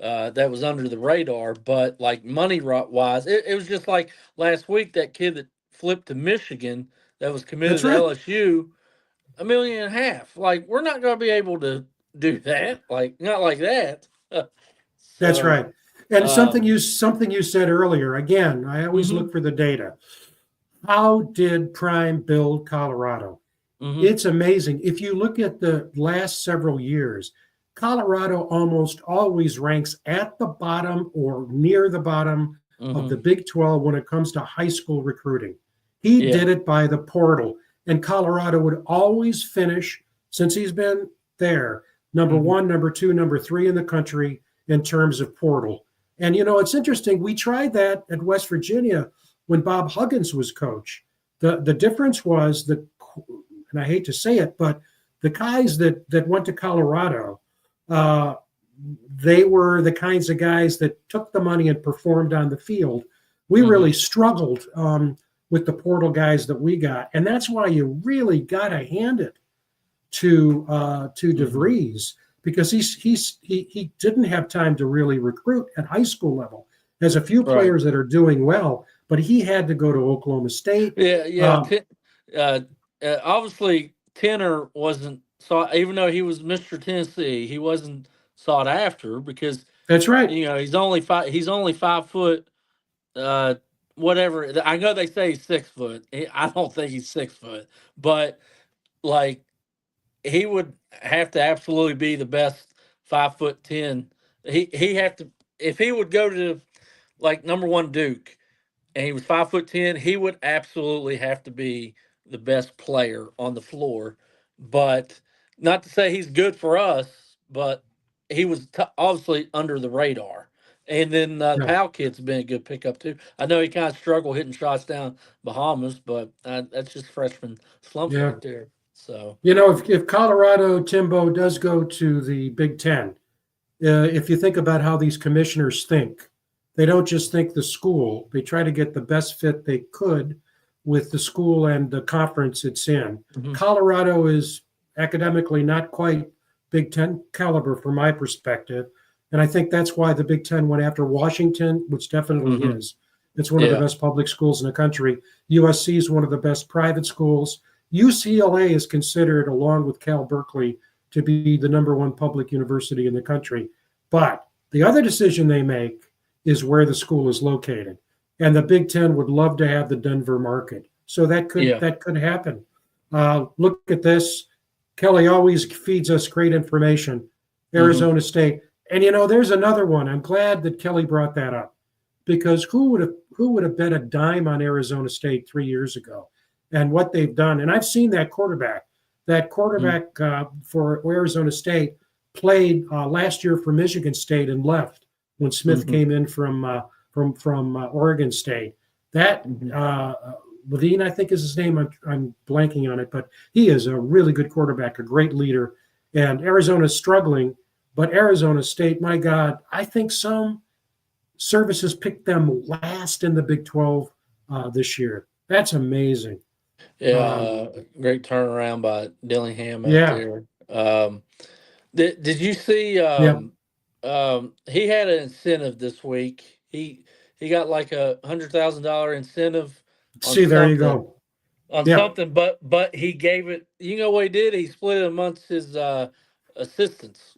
that was under the radar. But like money wise, it was just like last week that kid that flipped to Michigan that was committed That's to right. LSU, 1.5 million. Like, we're not going to be able to do that. Like, not like that. That's So, right. And um, something you said earlier. Again, I always hmm look for the data. How did Prime build Colorado? hmm It's amazing. If you look at the last several years, Colorado almost always ranks at the bottom or near the bottom of hmm the Big 12 when it comes to high school recruiting. He yeah, did it by the portal, and Colorado would always finish, since he's been there, number hmm one, number two, number three in the country in terms of portal. And it's interesting. We tried that at West Virginia when Bob Huggins was coach. The difference was that, and I hate to say it, but the guys that went to Colorado, uh, they were the kinds of guys that took the money and performed on the field. We hmm really struggled with the portal guys that we got, and that's why you really got to hand it to hmm DeVries, because he didn't have time to really recruit at high school level. There's a few right. players that are doing well, but he had to go to Oklahoma State. Yeah, yeah. Um, Uh, Obviously, Tenor wasn't sought, even though he was Mr. Tennessee. He wasn't sought after because that's right. he's only five. He's only 5 foot. Uh, Whatever. I know they say he's 6 foot. I don't think he's 6 foot, but like he would have to absolutely be the best 5'10". He have to, if he would go to like number one Duke and he was 5'10", he would absolutely have to be the best player on the floor. But not to say he's good for us, but he was obviously under the radar. And then Yeah. Powell kid's been a good pickup too. I know he kind of struggled hitting shots down Bahamas, but that's just freshman slumps Yeah. right there. So If Colorado Timbo does go to the Big Ten, if you think about how these commissioners think, they don't just think the school. They try to get the best fit they could with the school and the conference it's in. mhm. Colorado is academically not quite Big Ten caliber from my perspective. And I think that's why the Big Ten went after Washington, which definitely Mhm. is. It's one of the Yeah. best public schools in the country. USC is one of the best private schools. UCLA is considered, along with Cal Berkeley, to be the number one public university in the country. But the other decision they make is where the school is located. And the Big Ten would love to have the Denver market. So Yeah. that could happen. Look at this. Kelly always feeds us great information. Mhm. Arizona State. And there's another one. I'm glad that Kelly brought that up, because who would have bet a dime on Arizona State 3 years ago and what they've done? And I've seen that quarterback. That Mhm. quarterback for Arizona State played last year for Michigan State and left when Smith Mhm. came in from Oregon State. That Mhm. Levine, I think is his name. I'm blanking on it, but he is a really good quarterback, a great leader. And Arizona's struggling, but Arizona State, my God, I think some services picked them last in the Big 12 this year. That's amazing. Yeah. Um, Great turnaround by Dillingham out yeah, there. Did you see? yeah. He had an incentive this week. He got like $100,000 incentive on See, there you something go. Yeah, but he gave it. You know what he did? He split it amongst his assistants.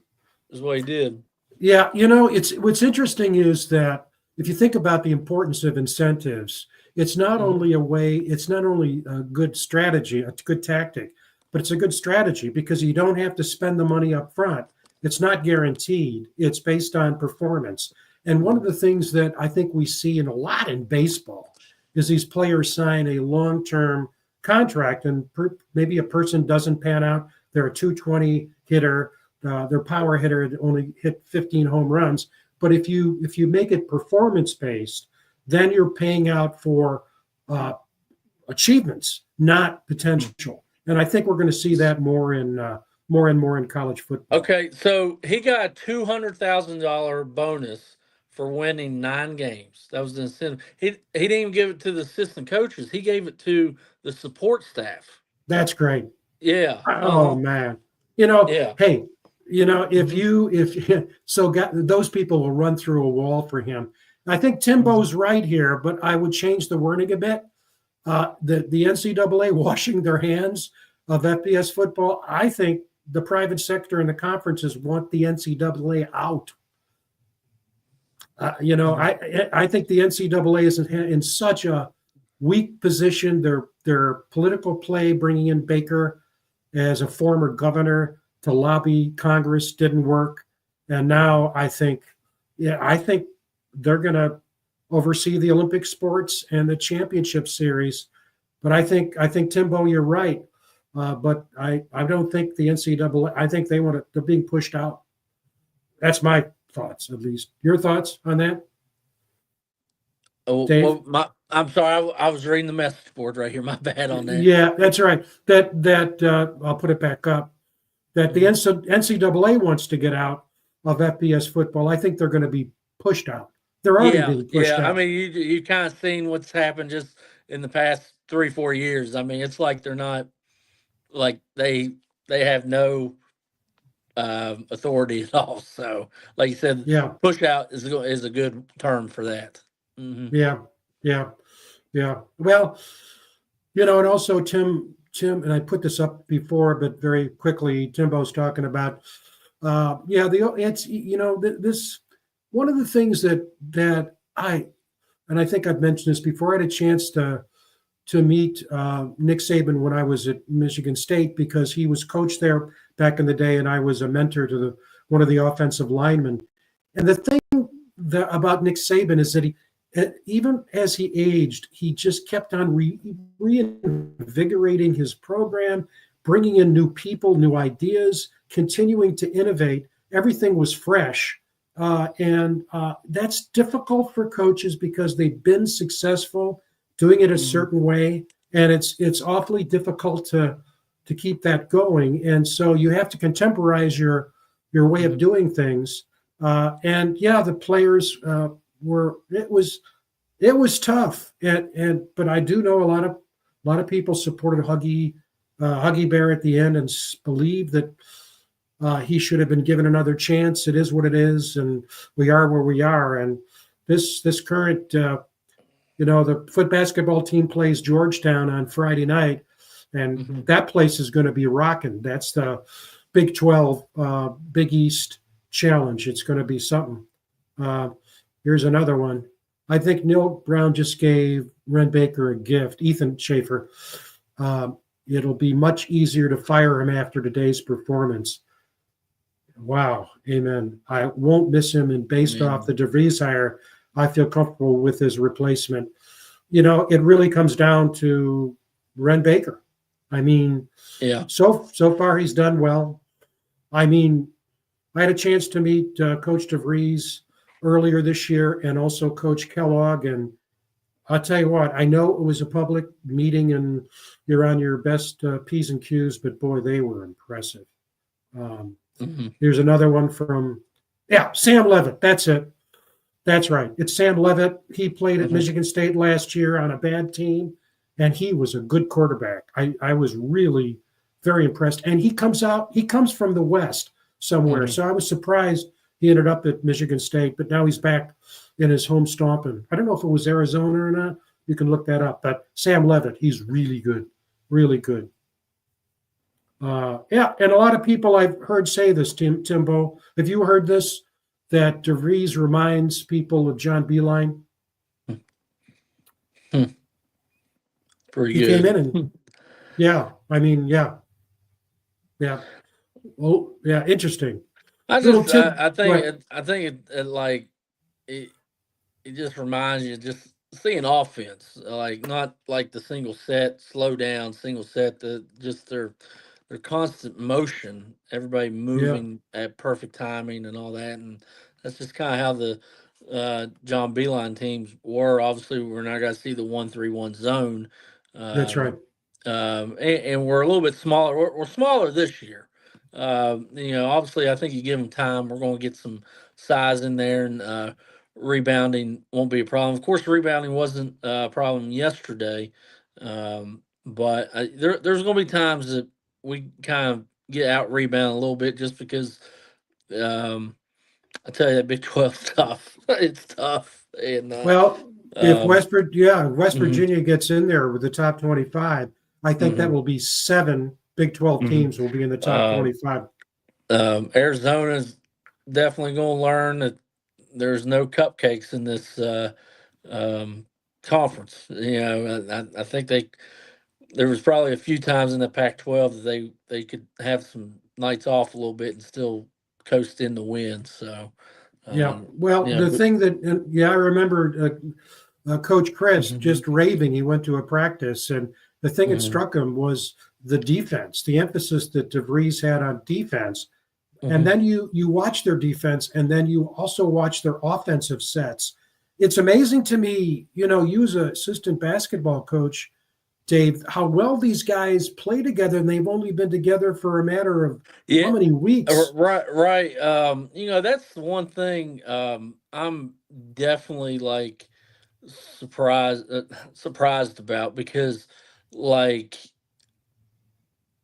Is what he did. yeah. It's what's interesting is that if you think about the importance of incentives, Hmm. it's not only a good strategy, a good tactic, but it's a good strategy because you don't have to spend the money up front. It's not guaranteed. It's based on performance. And one of the things that I think we see in a lot in baseball is these players sign a long-term contract, and maybe a person doesn't pan out. They're a 220 hitter. Their power hitter only hit 15 home runs. But if you make it performance based, then you're paying out for uh, achievements, not potential. And I think we're going to see that more and more in college football. Okay, so he got a $200,000 bonus for winning 9 games. That was the incentive. He didn't even give it to the assistant coaches. He gave it to the support staff. That's great. Yeah. Oh man. Yeah. Hey, if Mhm. those people will run through a wall for him. I think Timbo's right here, but I would change the wording a bit. The NCAA washing their hands of FBS football. I think the private sector and the conferences want the NCAA out. I think the NCAA is in such a weak position. Their political play, bringing in Baker as a former governor to lobby Congress, didn't work, and now I think they're going to oversee the Olympic sports and the championship series. But I think Timbo, you're right. But I don't think the NCAA. I think they're being pushed out. That's my thoughts, at least. Your thoughts on that, Oh, Dave? well, I'm sorry. I was reading the message board right here. My bad on that. Yeah, that's right. That I'll put it back up. That the NCAA wants to get out of FBS football. I think they're going to be pushed out. They're already being pushed out. I mean, you kind of seen what's happened just in the past 3-4 years. I mean, it's like they're not like they have no authority at all. So, like you said, Yeah, push out is a good term for that. Mm-hmm. yeah. Well, and also Tim, and I put this up before, but very quickly, Timbo's talking about, this one of the things that I think I've mentioned this before. I had a chance to meet Nick Saban when I was at Michigan State, because he was coach there back in the day, and I was a mentor to one of the offensive linemen. And the thing about Nick Saban is that he, even as he aged, he just kept on reinvigorating his program, bringing in new people, new ideas, continuing to innovate. Everything was fresh. And that's difficult for coaches because they've been successful doing it a certain way. And it's awfully difficult to keep that going. And so you have to contemporize your way of doing things. The players it was tough. But I do know a lot of people supported Huggy Bear at the end and believe that he should have been given another chance. It is what it is, and we are where we are. And this current, the foot basketball team plays Georgetown on Friday night, and that place is going to be rocking. That's the Big 12, Big East Challenge. It's going to be something. Here's another one. I think Neil Brown just gave Ren Baker a gift. Ethan Schaefer. It'll be much easier to fire him after today's performance. Wow. Amen. I won't miss him. And based off the DeVries hire, I feel comfortable with his replacement. It really comes down to Ren Baker. I mean, so far he's done well. I mean, I had a chance to meet Coach DeVries earlier this year, and also Coach Kellogg. And I'll tell you what, I know it was a public meeting and you're on your best P's and Q's, but boy, they were impressive. Here's another one from, Sam Levitt. That's it. That's right. It's Sam Levitt. He played at Michigan State last year on a bad team, and he was a good quarterback. I was really very impressed. And he comes from the West somewhere. So I was surprised he ended up at Michigan State, but now he's back in his home stomping. I don't know if it was Arizona or not. You can look that up. But Sam Levitt, he's really good, really good. And a lot of people I've heard say this, Timbo. Have you heard this, that DeVries reminds people of John Beilein? Pretty he good. Came in and, Well, interesting. I think it just reminds you just seeing offense, like not like the single set, slow down, single set, just their constant motion, everybody moving at perfect timing and all that. And that's just kind of how the John Beilein teams were. Obviously, we're not going to see the 1-3-1 zone. That's right. And we're a little bit smaller. We're smaller this year. Obviously, I think you give them time. We're going to get some size in there. And rebounding won't be a problem. Of course, rebounding wasn't a problem yesterday, but there's going to be times that we kind of get out rebound a little bit just because. I tell you, that Big 12 tough. It's tough, and Well, if um, West mhm, Virginia gets in there with the top 25, I think that mhm, will be 7 Big 12 mhm. teams will be in the top Um, 25. Arizona's definitely going to learn that there's no cupcakes in this um, conference. I think there was probably a few times in the Pac-12 that they could have some nights off a little bit and still coast in the win. So, Yeah. Well, the but thing that, I remember Coach Crist mhm, just raving. He went to a practice, and the thing that mhm, struck him was the defense, the emphasis that DeVries had on defense. And mhm. then you watch their defense, and then you also watch their offensive sets. It's amazing to me, you as an assistant basketball coach, Dave, how well these guys play together, and they've only been together for a matter of Yeah, how many weeks? right, right. That's the one thing I'm definitely like surprised about because, like,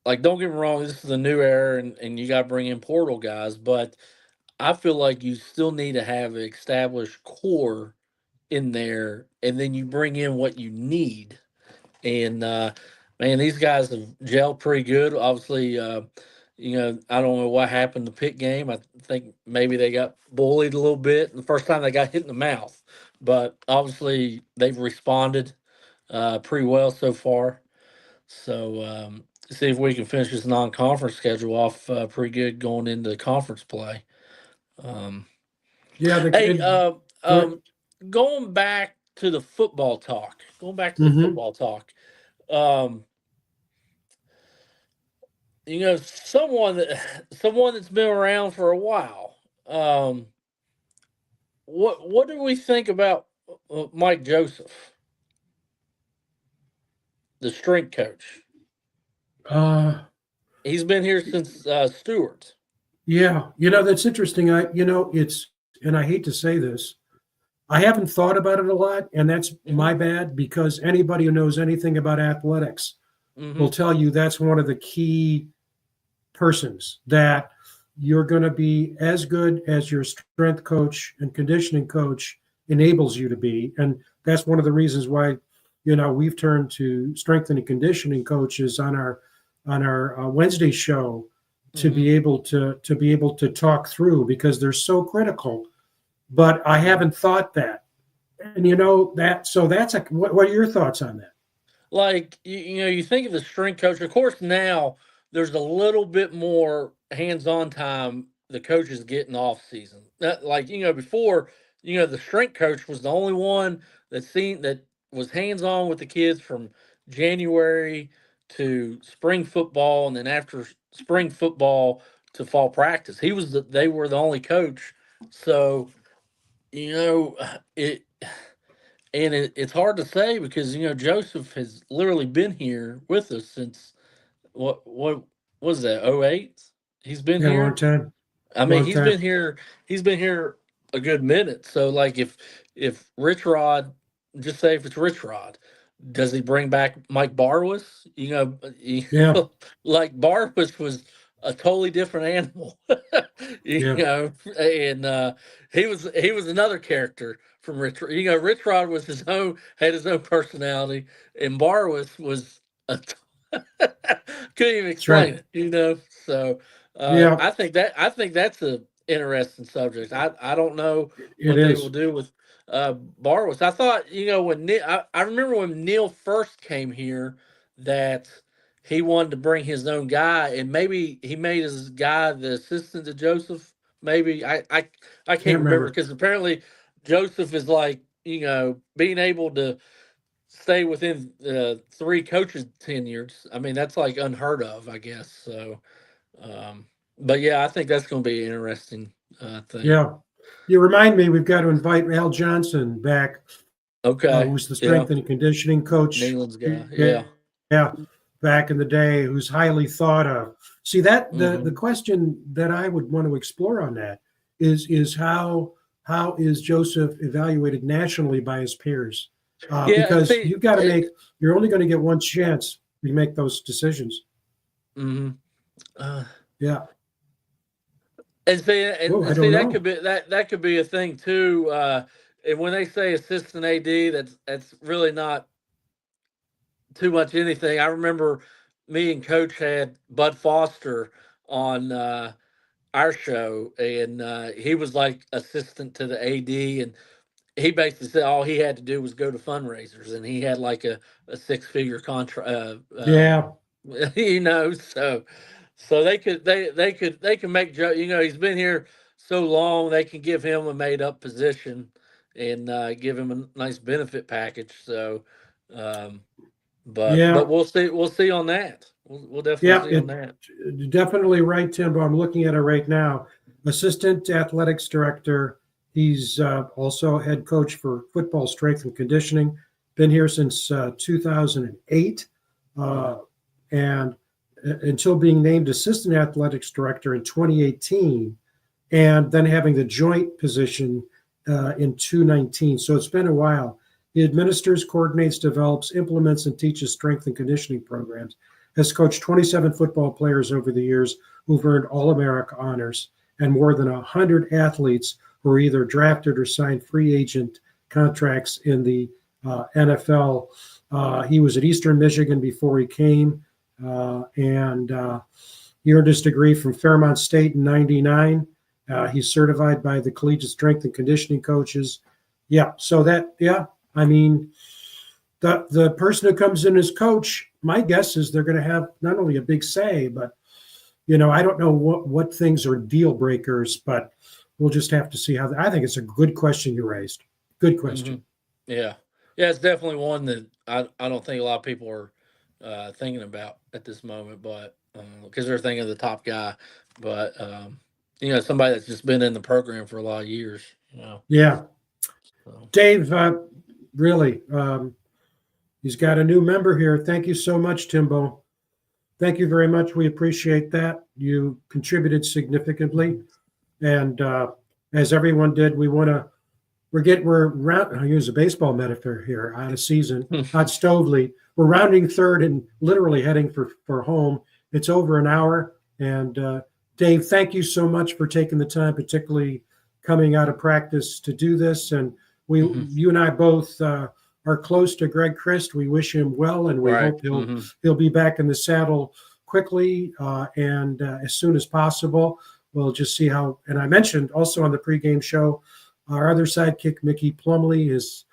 don't get me wrong, this is a new era, and you got to bring in portal guys, but I feel like you still need to have an established core in there, and then you bring in what you need. And man, these guys have gelled pretty good. Obviously, I don't know what happened in the Pitt game. I think maybe they got bullied a little bit the first time they got hit in the mouth, but obviously they've responded pretty well so far. So see if we can finish this non-conference schedule off pretty good going into conference play. Um, Yeah, hey, good. going back to the football talk. Going back to the Mm-hmm. football talk. Um, someone that's been around for a while. Um, what do we think about Mike Joseph, the strength coach? Uh, He's been here since Stewart. yeah, that's interesting. And I hate to say this, I haven't thought about it a lot, and that's Mm-hmm. my bad because anybody who knows anything about athletics will Mm-hmm. tell you that's one of the key persons that you're going to be as good as your strength coach and conditioning coach enables you to be. And that's one of the reasons why, we've turned to strength and conditioning coaches on our Wednesday show to Mm-hmm. be able to talk through because they're so critical. But I Mm-hmm. haven't thought that. And that, so that's what are your thoughts on that? Like you think of the strength coach. Of course, now there's a little bit more hands-on time the coaches get in off season. Like before, the strength coach was the only one that was hands-on with the kids from January to spring football, and then after spring football to fall practice. They were the only coach. So it and it's hard to say because Joseph has literally been here with us since what was that 08? He's been Yeah, here. I mean, long time. He's been here a good minute. So like if Rich Rod, just say if it's Rich Rod, does he bring back Mike Barwis? Yeah, Like Barwis was a totally different animal. you yeah, know, and he was another character from Rich. Rich Rod was had his own personality, and Barwis was a couldn't even that's right. explain it. So Yeah, I think that's a interesting subject. I don't know it what they will is. do with Barwis. I thought when I remember when Neil first came here that he wanted to bring his own guy, and maybe he made his guy the assistant to Joseph. Maybe I can't Can't remember remember. because apparently Joseph is like being able to stay within three coaches tenures. I mean, that's like unheard of, I guess. So, um, but yeah, I think that's going to be an interesting thing. Yeah. You remind me, we've got to invite Al Johnson back, Okay, who's the yeah, strength and conditioning coach. Neyland's guy, yeah. Yeah, back in the day, who's highly thought of. See that the Mm-hmm. question that I would want to explore on that is how how is Joseph evaluated nationally by his peers? Yeah, Because see, you've got to you're only going to get one chance to make those decisions. yeah. I See, don't that know. could be that could be a thing too. And when they say assistant AD, that's really not too much anything. I remember me and Coach had Bud Foster on our show, and he was like assistant to the AD, and he basically said all he had to do was go to fundraisers, and he had like a 6-figure contract. Yeah. So they can make Joe. He's been here so long, they can give him a made up position and give him a nice benefit package. So, but Yeah. we'll see on that. We'll definitely Yeah. see on that. Definitely right, Tim. I'm looking at it right now. Assistant athletics director. He's also head coach for football strength and conditioning. Been here since 2008. And until being named assistant athletics director in 2018, and then having the joint position in 2019. So it's been a while. He administers, coordinates, develops, implements, and teaches strength and conditioning programs. Has coached 27 football players over the years who've earned All-America honors, and more than 100 athletes who are either drafted or signed free agent contracts in the NFL. He was at Eastern Michigan before he came, and he earned his degree from Fairmont State in '99. He's certified by the Collegiate Strength and Conditioning Coaches. Yeah, so I mean, the person who comes in as coach, my guess is they're going to have not only a big say, but I don't know what things are deal breakers, but we'll just have to see how. I think it's a good question you raised. Good question. Mm-hmm. Yeah, it's definitely one that I don't think a lot of people are thinking about at this moment, but because they're thinking of the top guy, but somebody that's just been in the program for a lot of years. Yeah, So. Dave, really, he's got a new member here. Thank you so much, Timbo. Thank you very much. We appreciate that. You contributed significantly, and as everyone did, I'll use a baseball metaphor here, out of season, hot stove lead. We're rounding third and literally heading for home. It's over an hour. And Dave, thank you so much for taking the time, particularly coming out of practice to do this. And you and I both are close to Greg Crist. We wish him well, and we hope he'll be back in the saddle quickly and as soon as possible. We'll just see how. And I mentioned also on the pregame show, our other sidekick, Mickey Plumley, is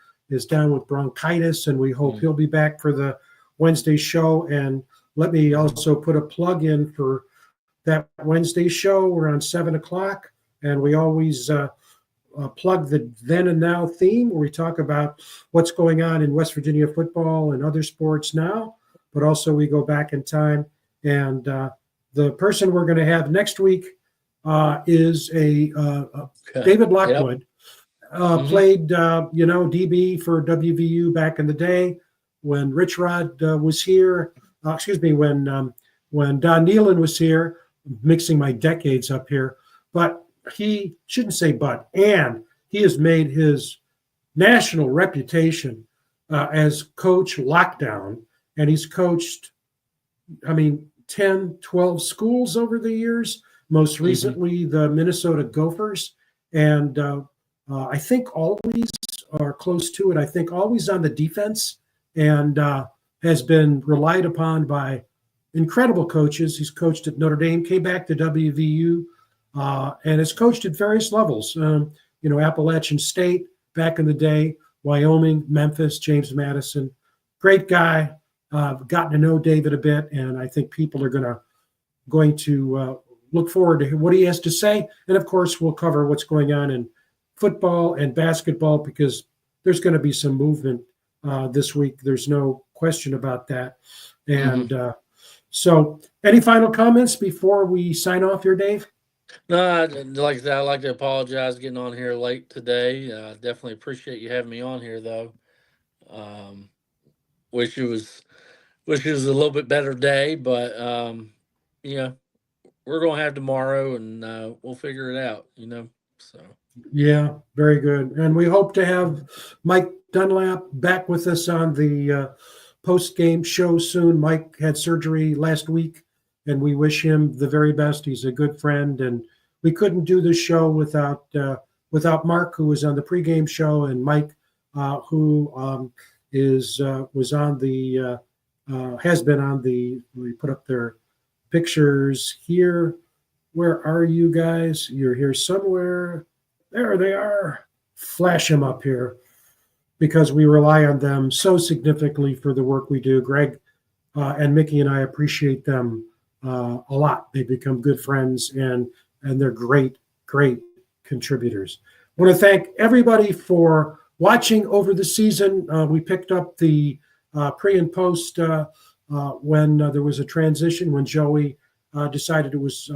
down with bronchitis, and we hope he'll be back for the Wednesday show. And let me also put a plug in for that Wednesday show. We're on 7 o'clock, and we always plug the Then and Now theme, where we talk about what's going on in West Virginia football and other sports now, but also we go back in time. And the person we're going to have next week is David Lockwood. Played, DB for WVU back in the day when Rich Rod was here. When Don Nealon was here. I'm mixing my decades up here. But he has made his national reputation as Coach Lockdown. And he's coached, 10, 12 schools over the years, most recently the Minnesota Gophers. And I think always, or close to it, I think always on the defense, and has been relied upon by incredible coaches. He's coached at Notre Dame, came back to WVU, and has coached at various levels. Appalachian State back in the day, Wyoming, Memphis, James Madison. Great guy. Gotten to know David a bit, and I think people are going to look forward to what he has to say. And of course, we'll cover what's going on in football and basketball, because there's going to be some movement this week. There's no question about that. And so any final comments before we sign off here, Dave? No, like I said, I'd like to apologize getting on here late today. Definitely appreciate you having me on here, though. Wish it was a little bit better day, but we're going to have tomorrow, and we'll figure it out, So Yeah, very good. And we hope to have Mike Dunlap back with us on the post-game show soon. Mike had surgery last week, and we wish him the very best. He's a good friend, and we couldn't do this show without Mark, who was on the pregame show, and Mike, who was on the has been on the. We put up their pictures here. Where are you guys? You're here somewhere. There they are. Flash them up here because we rely on them so significantly for the work we do. Greg and Mickey and I appreciate them a lot. They've become good friends and they're great contributors. I want to thank everybody for watching over the season. We picked up the pre and post when there was a transition, when Joey decided it was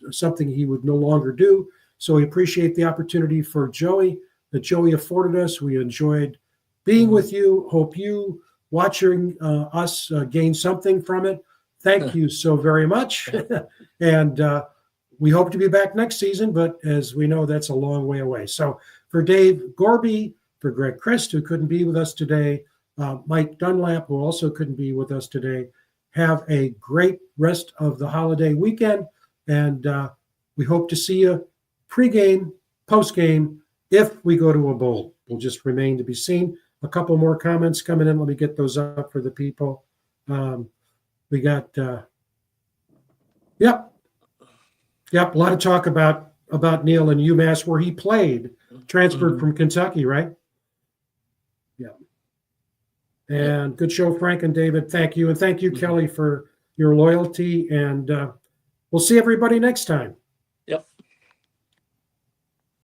something he would no longer do. So we appreciate the opportunity for Joey that Joey afforded us. We enjoyed being with you. Hope you watching us gain something from it. Thank you so very much. And we hope to be back next season, but as we know, that's a long way away. So for Dave Gorby, for Greg Crist, who couldn't be with us today, Mike Dunlap, who also couldn't be with us today, have a great rest of the holiday weekend. And we hope to see you pregame, postgame, if we go to a bowl. Will just remain to be seen. A couple more comments coming in. Let me get those up for the people. We got, yep, a lot of talk about Neil and UMass, where he played, transferred from Kentucky, right? Yeah. And good show, Frank and David. Thank you. And thank you, Kelly, for your loyalty. And we'll see everybody next time.